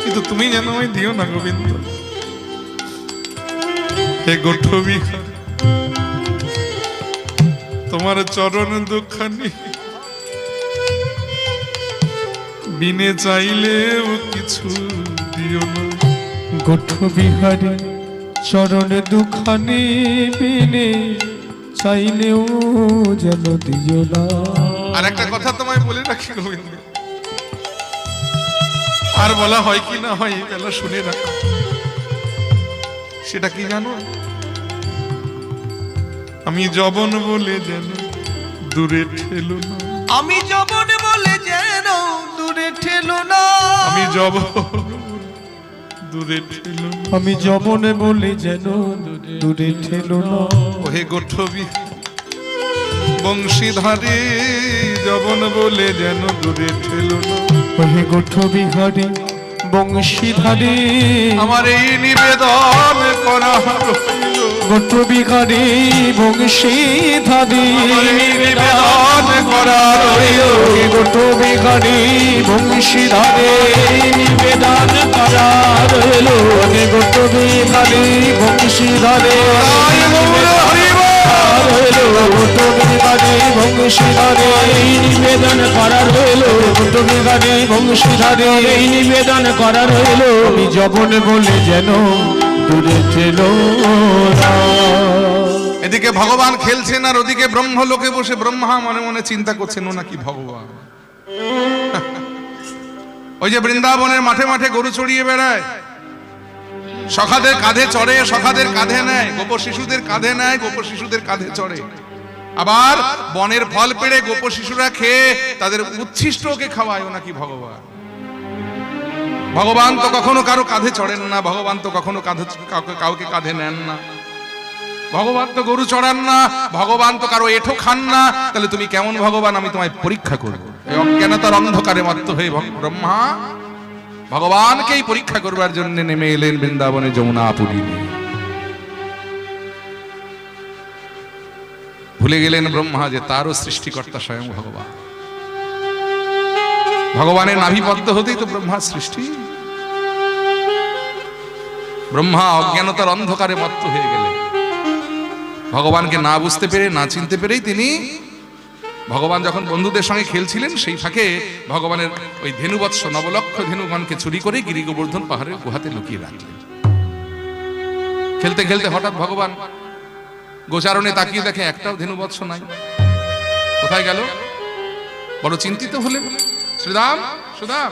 কিন্তু তুমি যেন আমায় দিও না গোবিন্দ হে গোঠবি তোমার চরণ দুঃখানি বিনে চাইলেও কিছু দিও না
গোঠ বিহারী চরণ দুখানি বিনে চাইলেও যেন দিও না
আর একটা কথা তোমায় বলে রাখি গোবিন্দ আর বলা হয় কি না হয় এই বেলা শুনে রাখো সেটা কি জানো আমি যবন বলে যেন দূরে ঠেলো না
আমি যবন বলে যেন দূরে ঠেলো না
আমি যবন দূরে ঠেলো না
আমি যবনে বলে যেন দূরে ঠেলো না
ওহে গোঠবি বংশীধারী যবন বলে যেন দূরে ঠেলো না
ওহে গোঠ বিহারী বংশীধারী
আমার এই নিবেদন করা রইল
গোঠ বিহারী বংশীধারী
আমার এই নিবেদন করা রইল
গোঠ বিহারী বংশীধারী নিবেদন করা রইল গোঠ বিহারী বংশীধারী
তাই গৌর হরিব
গোঠ বিহারী বংশীধারী
নিবেদন করা রইল
গোঠ বিহারী বংশীধারী
এই নিবেদন করা রইল
আমি যবন বলে যেন দূরে ঠেলো না
এদিকে ভগবান খেলছেন আর ওদিকে ব্রহ্মলোকে বসে ব্রহ্মা মনে মনে চিন্তা করছেন ও নাকি ভগবান ওই যে বৃন্দাবনের মাঠে মাঠে গরু চড়িয়ে বেড়ায় সখাদের কাঁধে চড়ে সখাদের কাঁধে নেয় গোপ শিশুদের কাঁধে নেয় গোপ শিশুদের কাঁধে চড়ে আবার বনের ফল পেড়ে গোপ শিশুরা খেয়ে তাদের উচ্ছিষ্টকে খাওয়ায় ও নাকি ভগবান ভগবান তো কখনো কারো কাঁধে চড়েন না ভগবান তো কখনো কাউকে কাঁধে নেন না ভগবান তো গরু চড়ান না ভগবান তো কারো এঠো খান না তাহলে তুমি কেমন ভগবান আমি তোমায় পরীক্ষা করবো এই অজ্ঞানতার অন্ধকারে মত্ত হয়ে ব্রহ্মা ভগবানকেই পরীক্ষা করবার জন্য নেমে এলেন বৃন্দাবনে যমুনা পুরী ভুলে গেলেন ব্রহ্মা যে তারও সৃষ্টিকর্তা স্বয়ং ভগবান ভগবানের নাভিপদ্ম হতেই তো ব্রহ্মার সৃষ্টি। ব্রহ্মা অজ্ঞানতার অন্ধকারে মত্ত হয়ে গেলেন। ভগবানকে না বুঝতে পেরে, না চিনতে পেরেই তিনি, ভগবান যখন বন্ধুদের সঙ্গে খেলছিলেন সেই ফাঁকে ভগবানের ওই ধেনুবৎস নবলক্ষ ধেনুগণকে চুরি করে গিরি গোবর্ধন পাহাড়ের গুহাতে লুকিয়ে রাখলেন। খেলতে খেলতে হঠাৎ ভগবান গোচারণে তাকিয়ে দেখে একটাও ধেনুবৎস নাই। কোথায় গেল? বড় চিন্তিত হলেন। শ্রীরাম, সুদাম,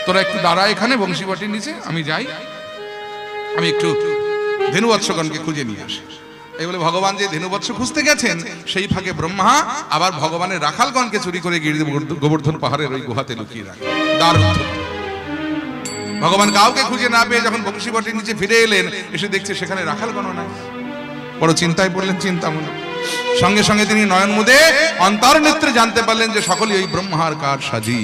তোরা একটু দাঁড়া এখানে বংশীবাটির নিচে, আমি যাই, আমি একটু ধেনুবৎসগণকে খুঁজে নিয়ে আসি। এই বলে ভগবান যে ধেনুবৎস খুঁজতে গেছেন সেই ফাঁকে ব্রহ্মা আবার ভগবানের রাখালগণকে চুরি করে গিরি গোবর্ধন পাহাড়ের ওই গুহাতে লুকিয়ে রাখে। দারুণ। ভগবান কাউকে খুঁজে না পেয়ে যখন বংশীবাটির নিচে ফিরে এলেন, এসে দেখছে সেখানে রাখালগণ নাই। বড় চিন্তায় পড়লেন, চিন্তামূলক। সঙ্গে সঙ্গে তিনি নয়ন মুদে অন্তর্নেত্রে জানতে পারলেন যে সকলেই ওই ব্রহ্মার কার সাজি।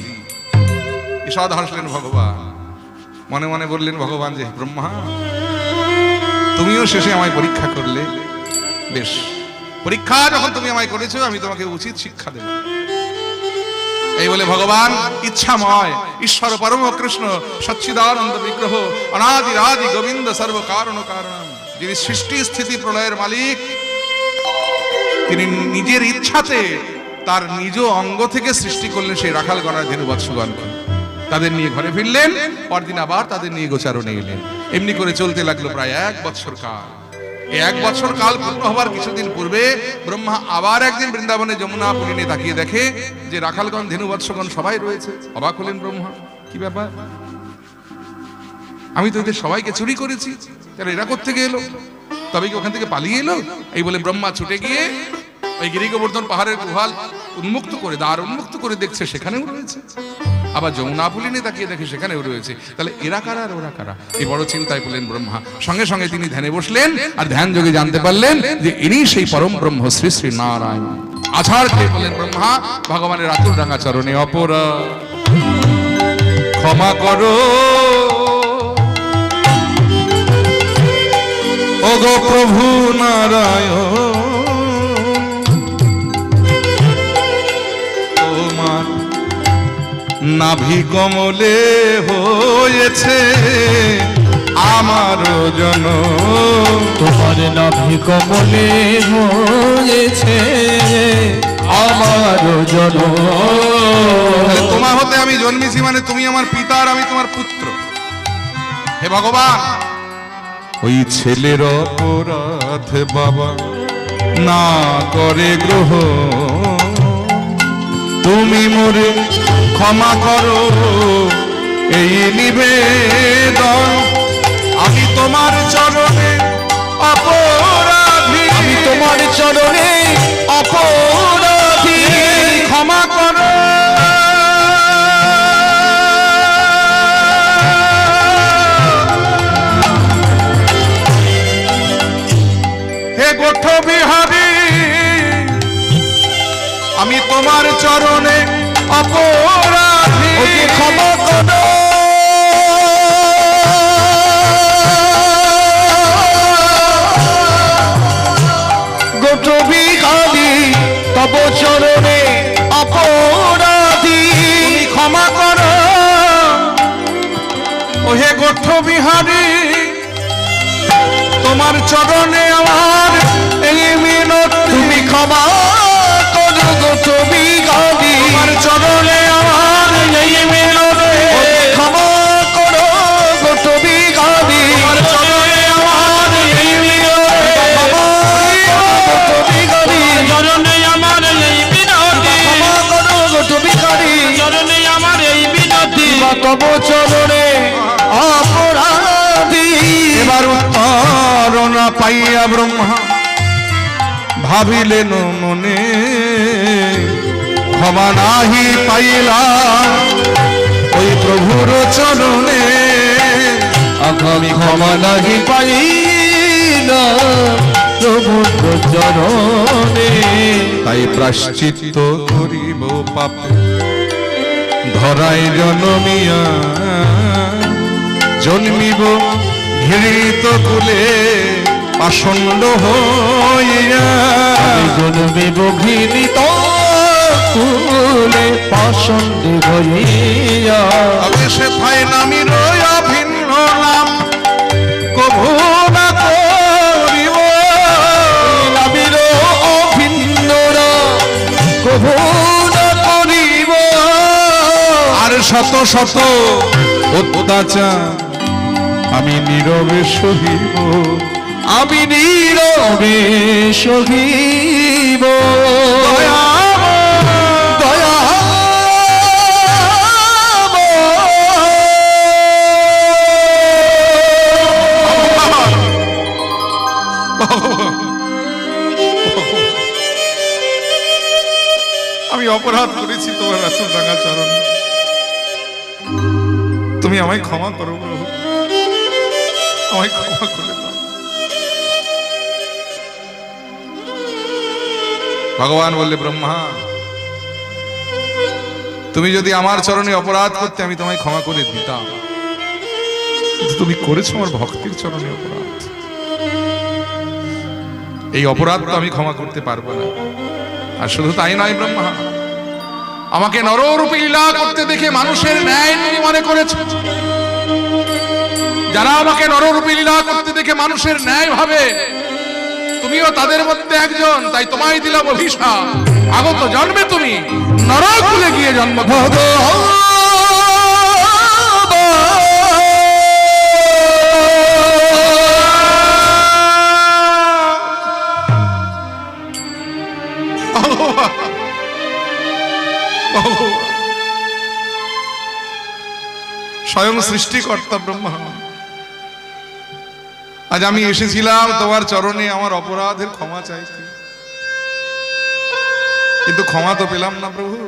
ঈষৎ হাসলেন ভগবান, মনে মনে বললেন ভগবান যে ব্রহ্মা, তুমিও শেষে আমায় পরীক্ষা করলে। বেশ, পরীক্ষা যখন তুমি আমায় করেছো, আমি তোমাকে উচিত শিক্ষা দেব। এই বলে ভগবান ইচ্ছাময় ঈশ্বর পরম কৃষ্ণ সচ্চিদানন্দ বিগ্রহ অনাদি আদি গোবিন্দ সর্ব কারণ কারণ, যিনি সৃষ্টি স্থিতি প্রলয়ের মালিক, তিনি নিজের ইচ্ছাতে তার নিজ অঙ্গ থেকে সৃষ্টি করলেন সেই রাখালগণের ধেনুবৎসগণকে। তাদের নিয়ে ঘরে ফিরলেন, পরদিন আবার তাদের নিয়ে গোচারণে এলেন। এমনি করে চলতে লাগলো প্রায় 1 বৎসর কাল। এই 1 বৎসর কাল পূর্ণ হবার কিছুদিন পূর্বে ব্রহ্মা আবার একদিন বৃন্দাবনে যমুনা পুলিনে তাকিয়ে দেখে যে রাখালগণ ধেনুবৎসগণ সবাই রয়েছে। অবাক হলেন ব্রহ্মা, কি ব্যাপার? আমি তো এদের সবাইকে চুরি করেছি, তাহলে এরা কোত্থেকে এলো? তবে কি ওখান থেকে পালিয়ে এলো? এই বলে ব্রহ্মা ছুটে গিয়ে ওই গিরি গোবর্ধন পাহাড়ের গুহাল উন্মুক্ত করে, দ্বার উন্মুক্ত করে দেখছে সেখানেও রয়েছে। আবার যমুনা পুলিনে তাকিয়ে দেখে সেখানেও রয়েছে। তাহলে এরা কারা আর ওরা কারা? এই বড় চিন্তায় পড়লেন ব্রহ্মা। সঙ্গে সঙ্গে তিনি ধ্যানে বসলেন, আর ধ্যান যোগে জানতে পারলেন যে ইনি সেই পরম ব্রহ্ম শ্রী শ্রী নারায়ণ। আছাড় খেয়ে বললেন ব্রহ্মা ভগবানের আতুর রাঙা চরণে, অপরাধ ক্ষমা করো ওগো প্রভু নারায়ণ, তোমার নাভি কমলে হয়েছে আমার জনম।
তোমার নাভি কমলে হয়েছে আমার জনম।
তোমার হতে আমি জন্মেছি মানে তুমি আমার পিতা আর আমি তোমার পুত্র। হে ভগবান, ওই ছেলের অপরাধ বাবা না করে গ্রহ, তুমি মোরে ক্ষমা করো এই নিবেদন। আমি তোমার চরণে অপরাধী,
আমি তোমার চরণে অপরাধী,
ক্ষমা করো। হে গোঠ বিহারী, আমি তোমার চরণে অপরাধী,
ক্ষমা করো। গোঠ বিহারী তব চরণে অপরাধী,
ক্ষমা করো। ও হে গোঠ বিহারী, তোমার চরণে আমার এই মিনতি,
তুমি ক্ষমা করো গোঠ বিহারী,
তোমার চরণে আমার এই মিনতি,
ক্ষমা করো গোঠ বিহারী,
তোমার চরণে আমার এই মিনতি,
গোঠ বিহারী,
চরণে আমার এই বিনতি,
ক্ষমা করো গোঠ বিহারী,
চরণে আমার এই বিনতি,
তব চরণে অপরাধী।
এবার উত্তর না পাইয়া ব্রহ্মা ভাবিলেন মনে, ক্ষমা নাহি পাইলাম ওই প্রভুর চরণে,
আমি ক্ষমা লাগি পাইলা প্রভুর চরণে।
তাই প্রায়শ্চিত্ত করিব পাপে ধরাই জনমিয়া, জন্মিব ঘৃণিত কুলে পাষণ্ড হইয়া,
জন্মিব ঘৃণিত কুলে পাষণ্ডে ভরিয়া
তবে সে থাই নামি রয়া ভিন্ন নাম কভু না করিব
নামির অভিন্নরা কভু না করিব
আর শত শত অত্যাচার আমি নীরবে সহিব
আমি নীরবে সহিব দয়া
আমি অপরাধ করেছি তোমার রাসূল রাঙা চরণে, তুমি আমায় ক্ষমা করো প্রভু, আমায় ক্ষমা করে দাও। ভগবান বললে, ব্রহ্মা তুমি যদি আমার চরণে অপরাধ করতে আমি তোমায় ক্ষমা করে দিতাম, কিন্তু তুমি করেছো আমার ভক্তির চরণে অপরাধ। এই অপরাধ তো আমি ক্ষমা করতে পারবো না। আর শুধু তাই নয় ব্রহ্মা, আমাকে নররূপে লীলা করতে দেখে মানুষের ন্যায় তুমি মনে করেছ। যারা আমাকে নররূপে লীলা করতে দেখে মানুষের ন্যায় ভাবে, তুমিও তাদের মধ্যে একজন। তাই তোমায় দিলাম অভিশাপ, আগত জন্মে তুমি নরকুলে গিয়ে জন্ম স্বয়ং সৃষ্টিকর্তা ব্রহ্মা, আজ আমি এসেছিলাম তোমার চরণে আমার অপরাধের ক্ষমা চাইতে, কিন্তু ক্ষমা তো পেলাম না প্রভু,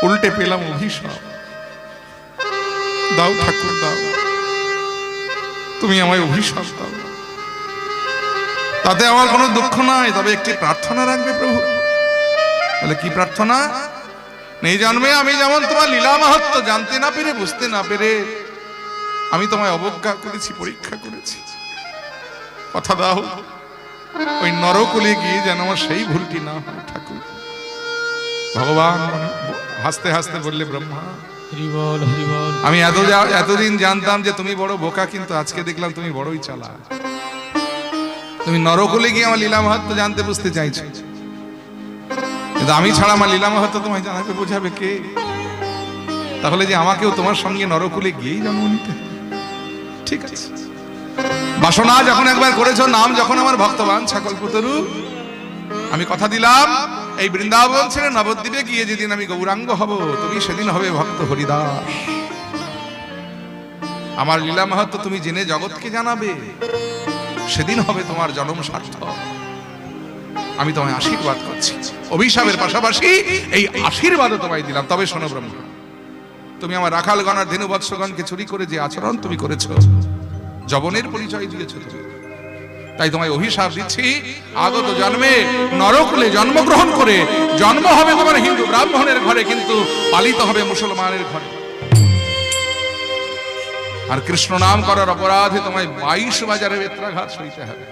উল্টে পেলাম অভিশাপ। দাও ঠাকুর দাও, তুমি আমায় অভিশাপ দাও। তাতে আমার কোনো দুঃখ নাই, তবে একটি প্রার্থনা রাখবে প্রভু। বলে, কি প্রার্থনা? নেই জন্মে আমি যেমন তোমার লীলা মাহাত্ম্য জানতে না পেরে, বুঝতে না পেরে আমি তোমায় অবজ্ঞা করেছি, পরীক্ষা করেছি। কথা দাও ওই নরকুলে গিয়ে যেন আমার সেই ভুলটি না হয় ঠাকুর। ভগবান হাসতে হাসতে বললে, ব্রহ্মা
হরিবল হরিবল,
আমি এতদিন জানতাম যে তুমি বড় বোকা, কিন্তু আজকে দেখলাম তুমি বড়ই চালাক। তুমি নরকুলে গিয়ে আমার লীলা মাহাত্ম্য জানতে বুঝতে চাইছো, কিন্তু আমি ছাড়া আমার লীলা মাহাত্ম্য তোমায় জানাবে বোঝাবে কে? তাহলে যে আমাকেও তোমার সঙ্গে নরকুলে গিয়েই জন্ম নিতে হবে। ঠিক আছে, বাসনা যখন একবার করেছো, নাম যখন আমার ভক্তবান ছাকলপুতরু, আমি কথা দিলাম এই বৃন্দাবন ছেড়ে নবদ্বীপে গিয়ে যেদিন আমি গৌরাঙ্গ হব, তুমি সেদিন হবে ভক্ত হরিদাস। আমার লীলা মাহাত্ম্য তুমি জেনে জগৎকে জানাবে, সেদিন হবে তোমার জন্ম সার্থক। আমি তোমায় আশীর্বাদ করছি, অভিশাপের পাশাপাশি এই আশীর্বাদও তোমায় দিলাম। তবে শোনো ব্রহ্মা, তুমি আমার রাখাল গণার ধেনু বৎসগণকে চুরি করে যে আচরণ তুমি করেছো, যবনের পরিচয় দিয়েছো তুমি, তাই তোমায় অভিশাপ দিচ্ছি, আগত জন্মে নরকুলে জন্মগ্রহণ করে জন্ম হবে তোমার হিন্দু ব্রাহ্মণের ঘরে, কিন্তু পালিত হবে মুসলমানের ঘরে। আর কৃষ্ণ নাম করার অপরাধে তোমায় 22 বাজারে বেত্রাঘাত সইতে হবে।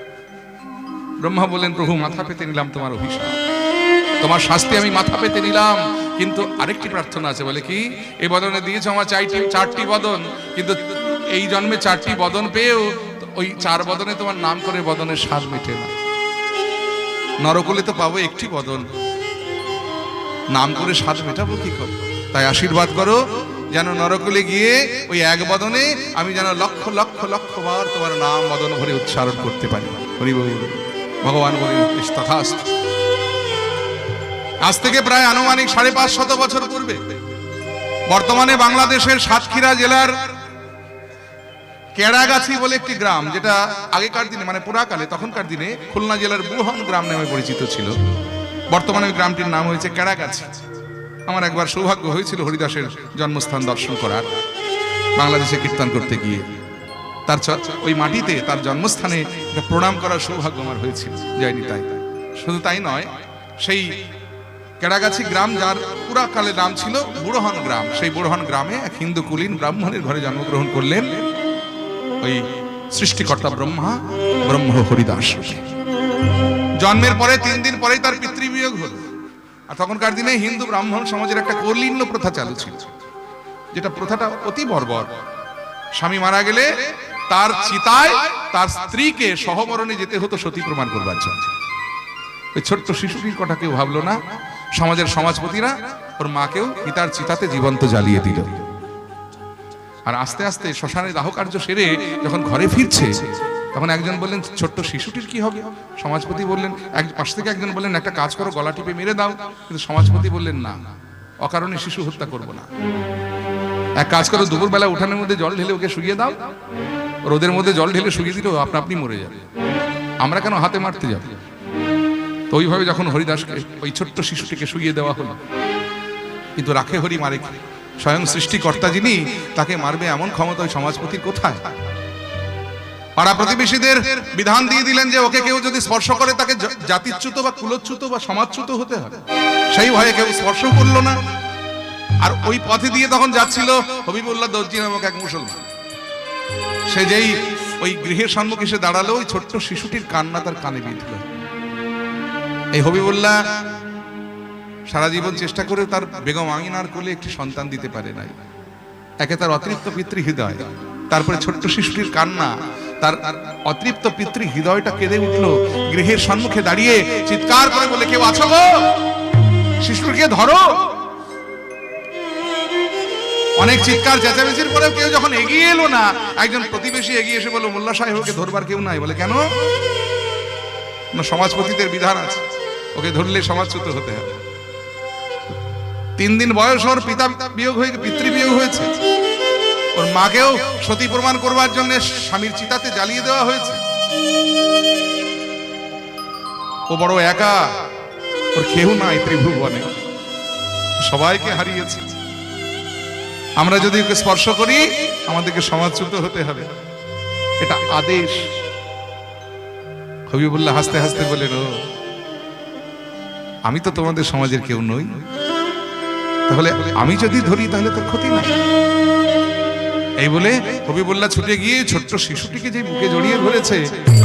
ব্রহ্মা বললেন, প্রভু মাথা পেতে নিলাম তোমার অভিশাপ, তোমার শাস্তি আমি মাথা পেতে নিলাম, কিন্তু আরেকটি প্রার্থনা আছে। বলে, কি? এই বদনে দিয়েছো আমার 4টি বদন, কিন্তু এই জন্মে 4টি বদন পেয়েও ওই 4 বদনে তোমার নাম করে বদনের স্বাদ মেটে না। নরকুলে তো পাবো একটি বদন, নাম করে স্বাদ মেটাবো কি করে? তাই আশীর্বাদ করো যেন নরকুলে গিয়ে ওই এক বদনে আমি যেন লক্ষ লক্ষ লক্ষ বার তোমার নাম বদন ভরে উচ্চারণ করতে পারি। হরি বল। ভগবান বলেন, তথাস্তু। আজ থেকে প্রায় আনুমানিক 550 বছর পূর্বে বর্তমানে বাংলাদেশের সাতক্ষীরা জেলার কেড়াগাছি বলে একটি গ্রাম, যেটা আগেকার দিনে মানে পুরাকালে তখনকার দিনে খুলনা জেলার বুড়হন গ্রাম নামে পরিচিত ছিল, বর্তমানে ওই গ্রামটির নাম হয়েছে কেড়াগাছি। আমার একবার সৌভাগ্য হয়েছিল হরিদাসের জন্মস্থান দর্শন করার, বাংলাদেশে কীর্তন করতে গিয়ে তার ওই মাটিতে তার জন্মস্থানে প্রণাম করার সৌভাগ্য আমার হয়েছিল। জয় নিতাই। শুধু তাই নয়, সেই কেড়াগাছি গ্রাম যার পুরাকালে নাম ছিল বুড়হন গ্রাম, সেই বুড়হন গ্রামে এক হিন্দু কুলীন ব্রাহ্মণের ঘরে জন্মগ্রহণ করলেন ওই সৃষ্টিকর্তা ব্রহ্মা ব্রহ্ম হরিদাস। জন্মের পরে 3 দিন পরেই তার পিতৃবিয়োগ হলো। আর তখনকার দিনে হিন্দু ব্রাহ্মণ সমাজের একটা কৌলীন্য প্রথা চালু ছিল, যেটা প্রথাটা অতি বর্বর। স্বামী মারা গেলে তার চিতায় তার স্ত্রীকে সহমরণে যেতে হতো সতী প্রমাণ করবার জন্য। ওই ছোট্ট শিশুটির কথা কেউ ভাবলো না। সমাজের সমাজপতিরা ওর মাকেও পিতার চিতাতে জীবন্ত জ্বালিয়ে দিল। আর আস্তে আস্তে শ্মশানে দাহ কার্য সেরে যখন ঘরে ফিরছে, তখন একজন বললেন, ছোট্ট শিশুটির কি হবে? সমাজপতি বললেন, পাশ থেকে একজন বললেন, একটা কাজ করো, গলা টিপে মেরে দাও। কিন্তু সমাজপতি বললেন, না, অকারণে শিশু হত্যা করবো না। এক কাজ করো, দুপুরবেলা উঠানের মধ্যে জল ঢেলে ওকে শুইয়ে দাও। রোদের মধ্যে জল ঢেলে শুইয়ে দিলেও আপনা আপনি মরে যাবে, আমরা কেন হাতে মারতে যাব? তো ওইভাবে যখন হরিদাসকে, ওই ছোট্ট শিশুটিকে শুইয়ে দেওয়া হলো, কিন্তু রাখে হরি মারে কি? স্বয়ং সৃষ্টিকর্তা যিনি, তাকে মারবে এমন ক্ষমতা ওই সমাজপতির কোথায়? পাড়া প্রতিবেশীদের বিধান দিয়ে দিলেন যে ওকে কেউ যদি স্পর্শ করে তাকে জাতিচ্যুত বা কুলচ্যুত বা সমাজচ্যুত হতে হবে। সেই ভয়ে কেউ স্পর্শ করলো না। আর ওই পথে দিয়ে তখন যাচ্ছিল হবিবুল্লাহ দর্জি নামক এক মুসলমান। সে যেই ওই গৃহের সম্মুখে এসে দাঁড়ালো, ওই ছোট্ট শিশুটির কান্না তার কানে বিঁধল। এই হবিবুল্লাহ সারা জীবন চেষ্টা করে তার বেগম আমিনার কোলে একটি সন্তান দিতে পারে নাই। একে তার অতৃপ্ত পিতৃ হৃদয়, তারপরে ছোট্ট শিশুটির কান্না, তার অতৃপ্ত পিতৃ হৃদয়টা কেঁদে উঠলো। গৃহের সম্মুখে দাঁড়িয়ে চিৎকার করে বলে, কেউ আছো গো? শিশুটিকে ধরো। অনেক চিৎকার চেঁচামেচির পরেও কেউ যখন এগিয়ে এলো না, একজন প্রতিবেশী এগিয়ে এসে বলল, মোল্লা সাহেব, ওকে ধরবার কেউ নাই। বলে, কেন? না, সমাজপতিদের বিধান আছে, ওকে ধরলে সমাজচ্যুত হতে হবে। 3 দিন বয়স ওর পিতা বিয়োগ হয়ে পিতৃ বিয়োগ হয়েছে। ওর মাকেও সতী প্রমাণ করবার জন্য স্বামীর চিতাতে জ্বালিয়ে দেওয়া হয়েছে। ও বড় একা, ওর কেউ নাই ত্রিভুবনে, সবাইকে হারিয়েছে। আমরা যদি ওকে স্পর্শ করি, আমাদেরকে সমাজচ্যুত হতে হবে, এটা আদেশ। হবিবুল্লাহ হাসতে হাসতে বলেন, ও, আমি তো তোমাদের সমাজের কেউ নই, তাহলে আমি যদি ধরি তাহলে তোর ক্ষতি নাই। এই বলে হবিবুল্লাহ ছুটে গিয়ে ছোট্ট শিশুটিকে যে বুকে জড়িয়ে ধরেছে,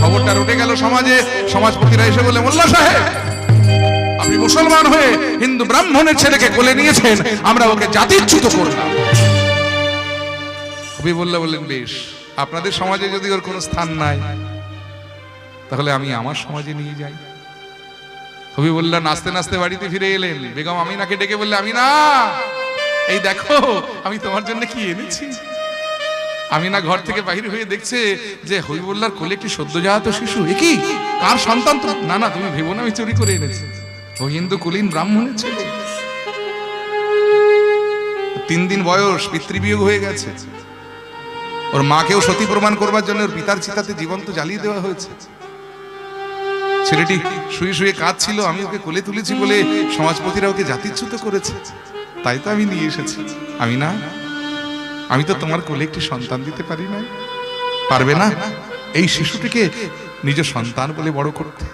খবরটা রটে গেল সমাজে। সমাজপতিরা এসে বলে, মোল্লা সাহেব, আপনি মুসলমান হয়ে হিন্দু ব্রাহ্মণের ছেলেকে কোলে নিয়েছেন, আমরা ওকে জাতিচ্যুত করলাম। হবিবুল্লাহ বললেন, বেশ, আপনাদের সমাজে যদি ওর কোনো স্থান নাই, তাহলে আমি আমার সমাজে নিয়ে যাই। হবিবুল্লাহ নাচতে নাচতে বাড়িতে ফিরে এলেন। বেগম আমিনাকে ডেকে বললে, আমিনা, এই দেখো আমি তোমার জন্য কি এনেছি। আমিনা ঘর থেকে বাহির হয়ে দেখছে যে হবিবুল্লাহর কোলে একটি সদ্যজাত শিশু। এ কি, কার সন্তান? তো না না, তুমি ভেবো না আমি চুরি করে এনেছি, ও হিন্দু কুলীন ব্রাহ্মণের ছেলে। 3 দিন বয়স, পিতৃবিয়োগ হয়ে গেছে। ওর মাকেও সতী প্রমাণ করবার জন্য ওর পিতার চিতাতে জীবন্ত জ্বালিয়ে দেওয়া হয়েছে। ছেলেটি শুয়ে শুয়ে কাঁদছিল, আমি ওকে কোলে তুলেছি বলে সমাজপতিরা ওকে জাতিচ্যুত করেছে, তাই তো আমি নিয়ে এসেছি। আমি না, আমি তো তোমার কোলে একটি সন্তান দিতে পারি না। পারবে না এই শিশুটিকে নিজ সন্তান বলে বড় করতে?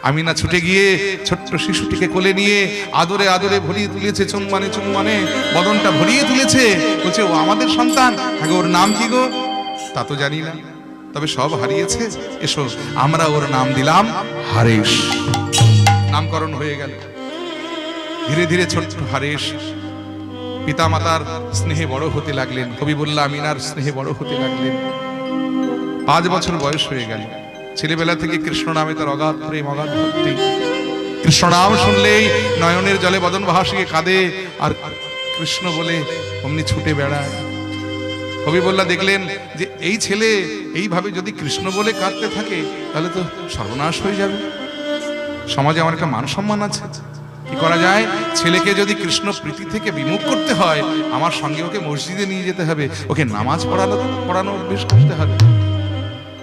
আমি না ছুটে গিয়ে ছোট্ট শিশুটিকে কোলে নিয়ে আদরে আদরে ভরিয়ে তুলেছে, চুম্বনে চুম্বনে বদনটা ভরিয়ে তুলেছে। বলছে, ও আমাদের সন্তান। আগে ওর নাম কি গো? তা তো জানি না, তবে সব হারিয়েছে, এসো আমরা ওর নাম দিলাম হারেশ। নামকরণ হয়ে গেল। ধীরে ধীরে ছোট্ট হারেশ পিতা মাতার স্নেহে বড় হতে লাগলেন। হবিবুল্লাহ আমিনার স্নেহে বড় হতে লাগলেন। 5 বছর বয়স হয়ে গেল। ছেলেবেলা থেকে কৃষ্ণ নামে তার অগাধ প্রেম, অগাধ ভক্তি। কৃষ্ণ নাম শুনলেই নয়নের জলে বদন ভাসিয়ে কাঁদে, আর কৃষ্ণ বলে অমনি ছুটে বেড়ায়। হবিবুল্লাহ দেখলেন যে এই ছেলে এইভাবে যদি কৃষ্ণ বলে কাঁদতে থাকে, তাহলে তো সর্বনাশ হয়ে যাবে। সমাজে আমার একটা মান সম্মান আছে, কি করা যায়? ছেলেকে যদি কৃষ্ণ প্রীতি থেকে বিমুখ করতে হয়, আমার সঙ্গে ওকে মসজিদে নিয়ে যেতে হবে, ওকে নামাজ পড়ানো অভ্যেস করতে হবে।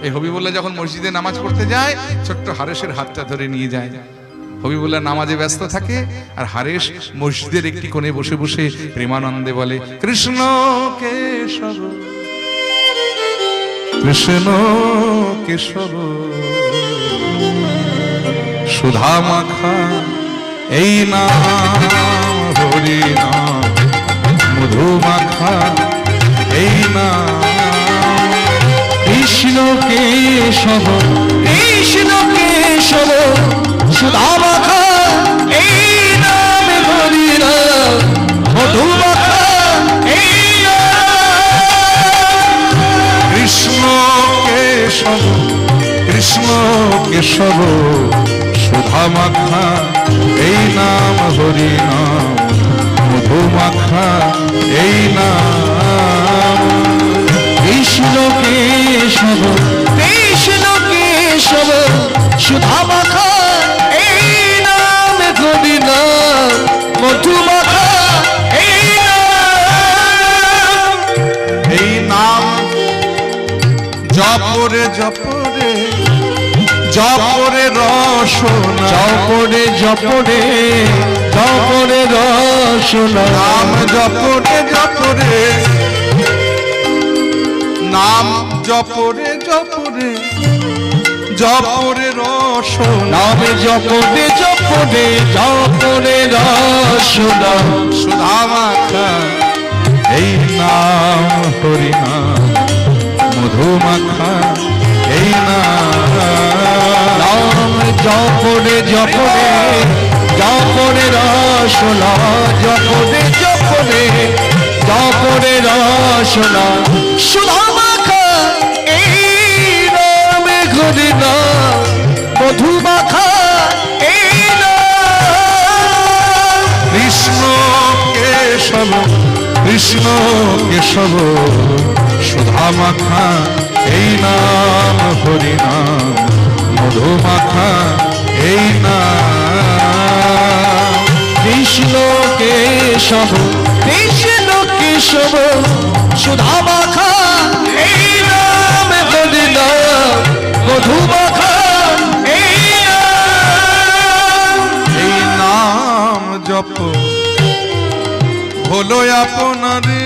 এই হবিবুল্লাহ যখন মসজিদে নামাজ পড়তে যায়, ছোট্ট হারেশের হাতটা ধরে নিয়ে যায়। হবিবুল্লাহ নামাজে ব্যস্ত থাকে, আর হারেশ মসজিদের একটি কোণে বসে বসে প্রেমানন্দে বলে, কৃষ্ণ কেশব কৃষ্ণ কেশব সুধা মাখা এই নাম, হরি নাম মধু মাখা এই নাম।
কৃষ্ণ কেশব কৃষ্ণ কেশব সুধা মাখা এই নাম,
কেশব কৃষ্ণ কেশব সুধা মাখা এই নাম হরি নাম মধু মাখা এই নাম
কৃষ্ণ কেশব কৃষ্ণ কেশব সুধা মাখা এই নাম হরি নাম মধু মাখা এই নাম।
এই নাম জপরে জপরে জপরে রসনা
জপরে জপরে জপরে রসনা
নাম জপরে জপরে নাম জপরে জপরে জপরে রসনা
নামে জপরে জপরে জপরে রসনা
সুধা মাখা এই নাম হরি নাম মধু মাখা এই নাম
নাম জপরে জপরে জপরে রসনা জপরে জপরে জপরে রসনা সুধা মাখা এই নামে হরি নাম মধু মাখা এই নাম।
কৃষ্ণ কেশব কৃষ্ণ কেশব সুধা মাখা এই নাম হরি নাম মধু মাখা এই নাম
কৃষ্ণ কেশব কৃষ্ণ কেশব সুধা মাখা এই নাম হরি নাম মধু মাখা এই নাম।
এই নাম জপ হলো আপনারে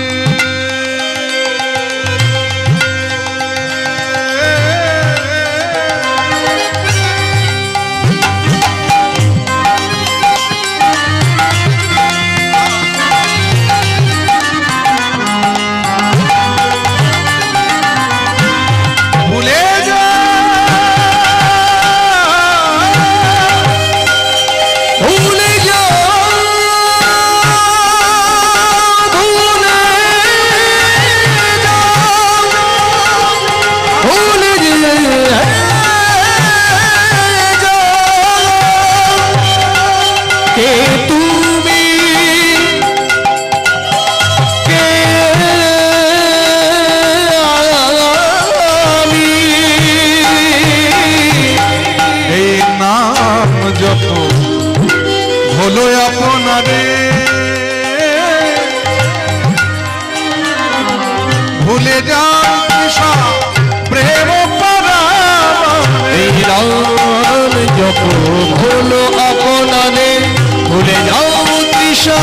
ভুলে যা
ভুলে যাও ভুলে যাও ভুলে যাও কে তুমি কে আমি
এই নাম জপ হলো আপনারে ভুলে যান তৃষা প্রেম পরামে
এই রাম জপ হলো আপনারে ভুলে যাও তৃষা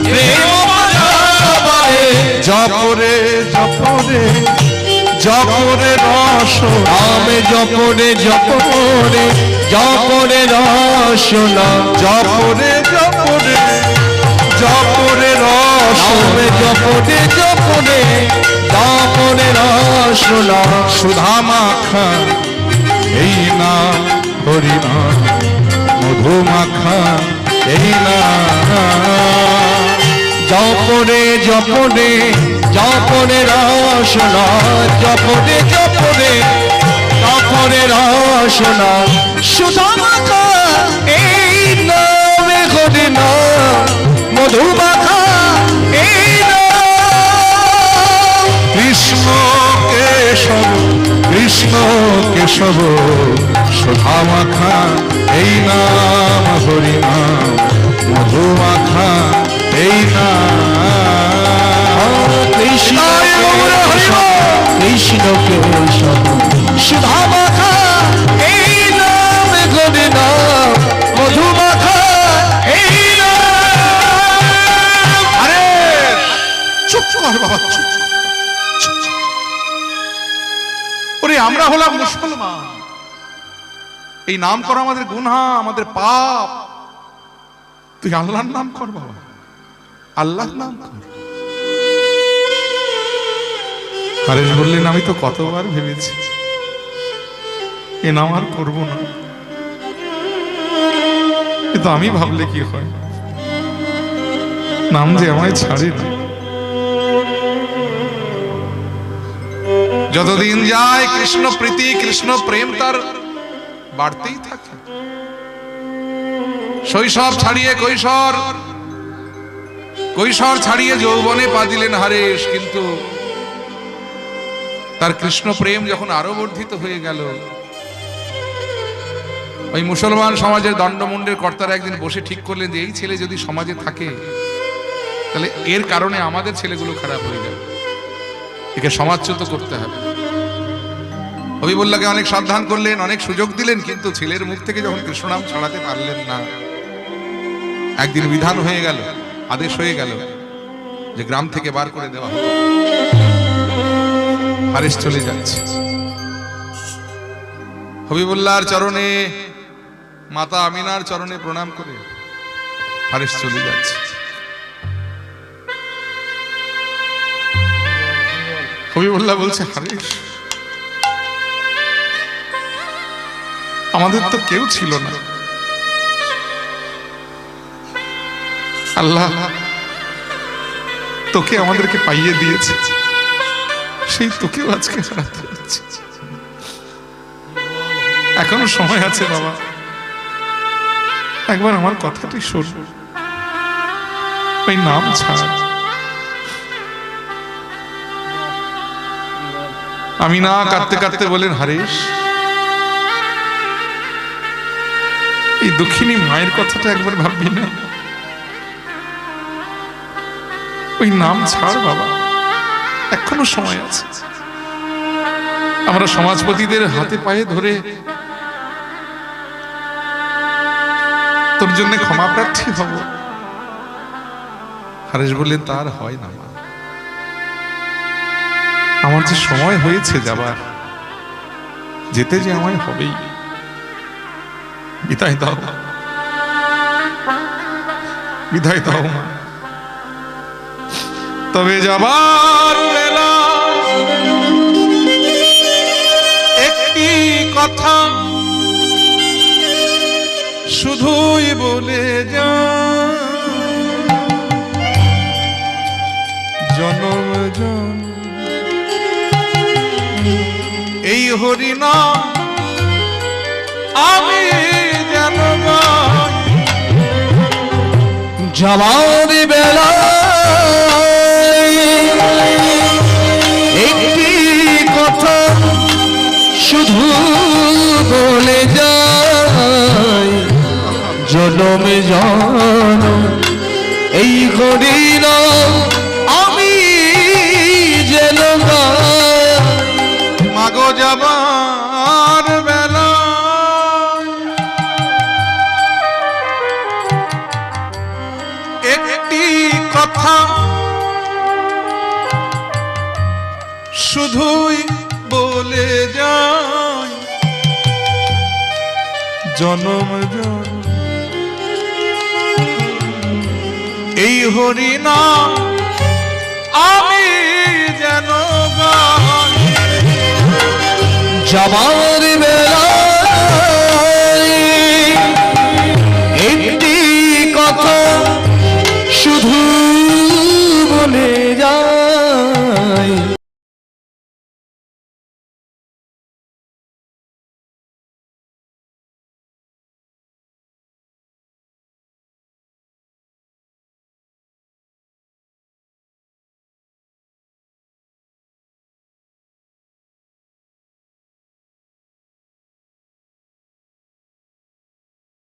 প্রেম পারাবারে
জপরে জপরে জপরে রস
নামে জপরে জপরে জপরে রসনা
জপরে জপরে জপরে রস
নামে জপরে জপরে জপরে রসনা
সুধা মাখা এই নাম হরি নাম মধু মাখা এই নাম
জপরে জপরে জপরে রসনা জপরে জপরে জপরে রসনা সুধা মাখা এই নামে হরি নাম মধু মাখা এই নাম।
কৃষ্ণ কেশব কৃষ্ণ কেশব সুধা মাখা এই নাম হরি নাম মধু মাখা এই নাম
কৃষ্ণ কেশব কৃষ্ণ কেশব সুধা মাখা এই নামে হরি নাম মধু মাখা এই নাম।
আরে চুপ কর বাবা চুপ চুপ, চুপ। ওরে আমরা হলাম মুসলমান এই নাম করা আমাদের গুনাহ আমাদের পাপ তুই আল্লাহর নাম কর বাবা আল্লাহর নাম কর হারেশ বললেন আমি তো কতবার ভেবেছি এ নাম আর করবো না কিন্তু আমি ভাবলে কি হয় নাম যে আমায় ছাড়ে না যতদিন যায় কৃষ্ণ প্রীতি কৃষ্ণ প্রেম তার বাড়তেই থাকে। শৈশব ছাড়িয়ে কৈশোর, কৈশোর ছাড়িয়ে যৌবনে পা দিলেন হারেশ, কিন্তু তার কৃষ্ণ প্রেম যখন আরো বর্ধিত হয়ে গেল, ওই মুসলমান সমাজের দণ্ডমুণ্ডের কর্তারা একদিন বসে ঠিক করলেন যে এই ছেলে যদি সমাজে থাকে তাহলে এর কারণে আমাদের ছেলেগুলো খারাপ হয়ে যাবে, একে সমাজচ্যুত করতে হবে। হবিবুল্লাহকে অনেক সাবধান করলেন, অনেক সুযোগ দিলেন, কিন্তু ছেলের মুখ থেকে যখন কৃষ্ণনাম ছড়াতে পারলেন না, একদিন বিধান হয়ে গেল, আদেশ হয়ে গেল যে গ্রাম থেকে বার করে দেওয়া হবে। হারেশ চলে যাচ্ছে, হবিবুল্লাহর চরণে, মাতা আমিনার চরণে প্রণাম করে হারেশ চলে যাচ্ছে। হবিবুল্লাহ বলছে, হারেশ, আমাদের তো কেউ ছিল না, আল্লাহ তোকে আমাদেরকে পাইয়ে দিয়েছে, সেই তোকেও আজকে হারাতে হচ্ছে। এখনো সময় আছে বাবা, একবার আমার কথাটি শোন, ওই নাম ছাড়। আমি না কাঁদতে কাঁদতে বলেন, হারেশ, এই দুঃখিনী মায়ের কথাটা একবার ভাববি না? ওই নাম ছাড় বাবা, এখনো সময় আছে। আমরা সমাজপতিদের হাতে পায়ে ধরে তোর জন্য ক্ষমা প্রার্থী হব। হারেশ বললেন, তার হয় না মা, আমার যে সময় হয়েছে যাবার, যেতে যে আমায় হবেই, বিদায় দাও, বিদায় দাও মা। তবে যাবার বেলা একটি কথা শুধুই বলে যা, জনম জন এই হরিনাম আমি যেন গাই।
যাবার বেলা একটি কথা শুধু বলে যায়, জনম জনম এই হরিনাম আমি যেন গাই।
মাগো যাবার বেলা একটি কথা শুধুই বলে যায়, জনম জনম এই হরিনাম আমি যেন গাই।
যাবার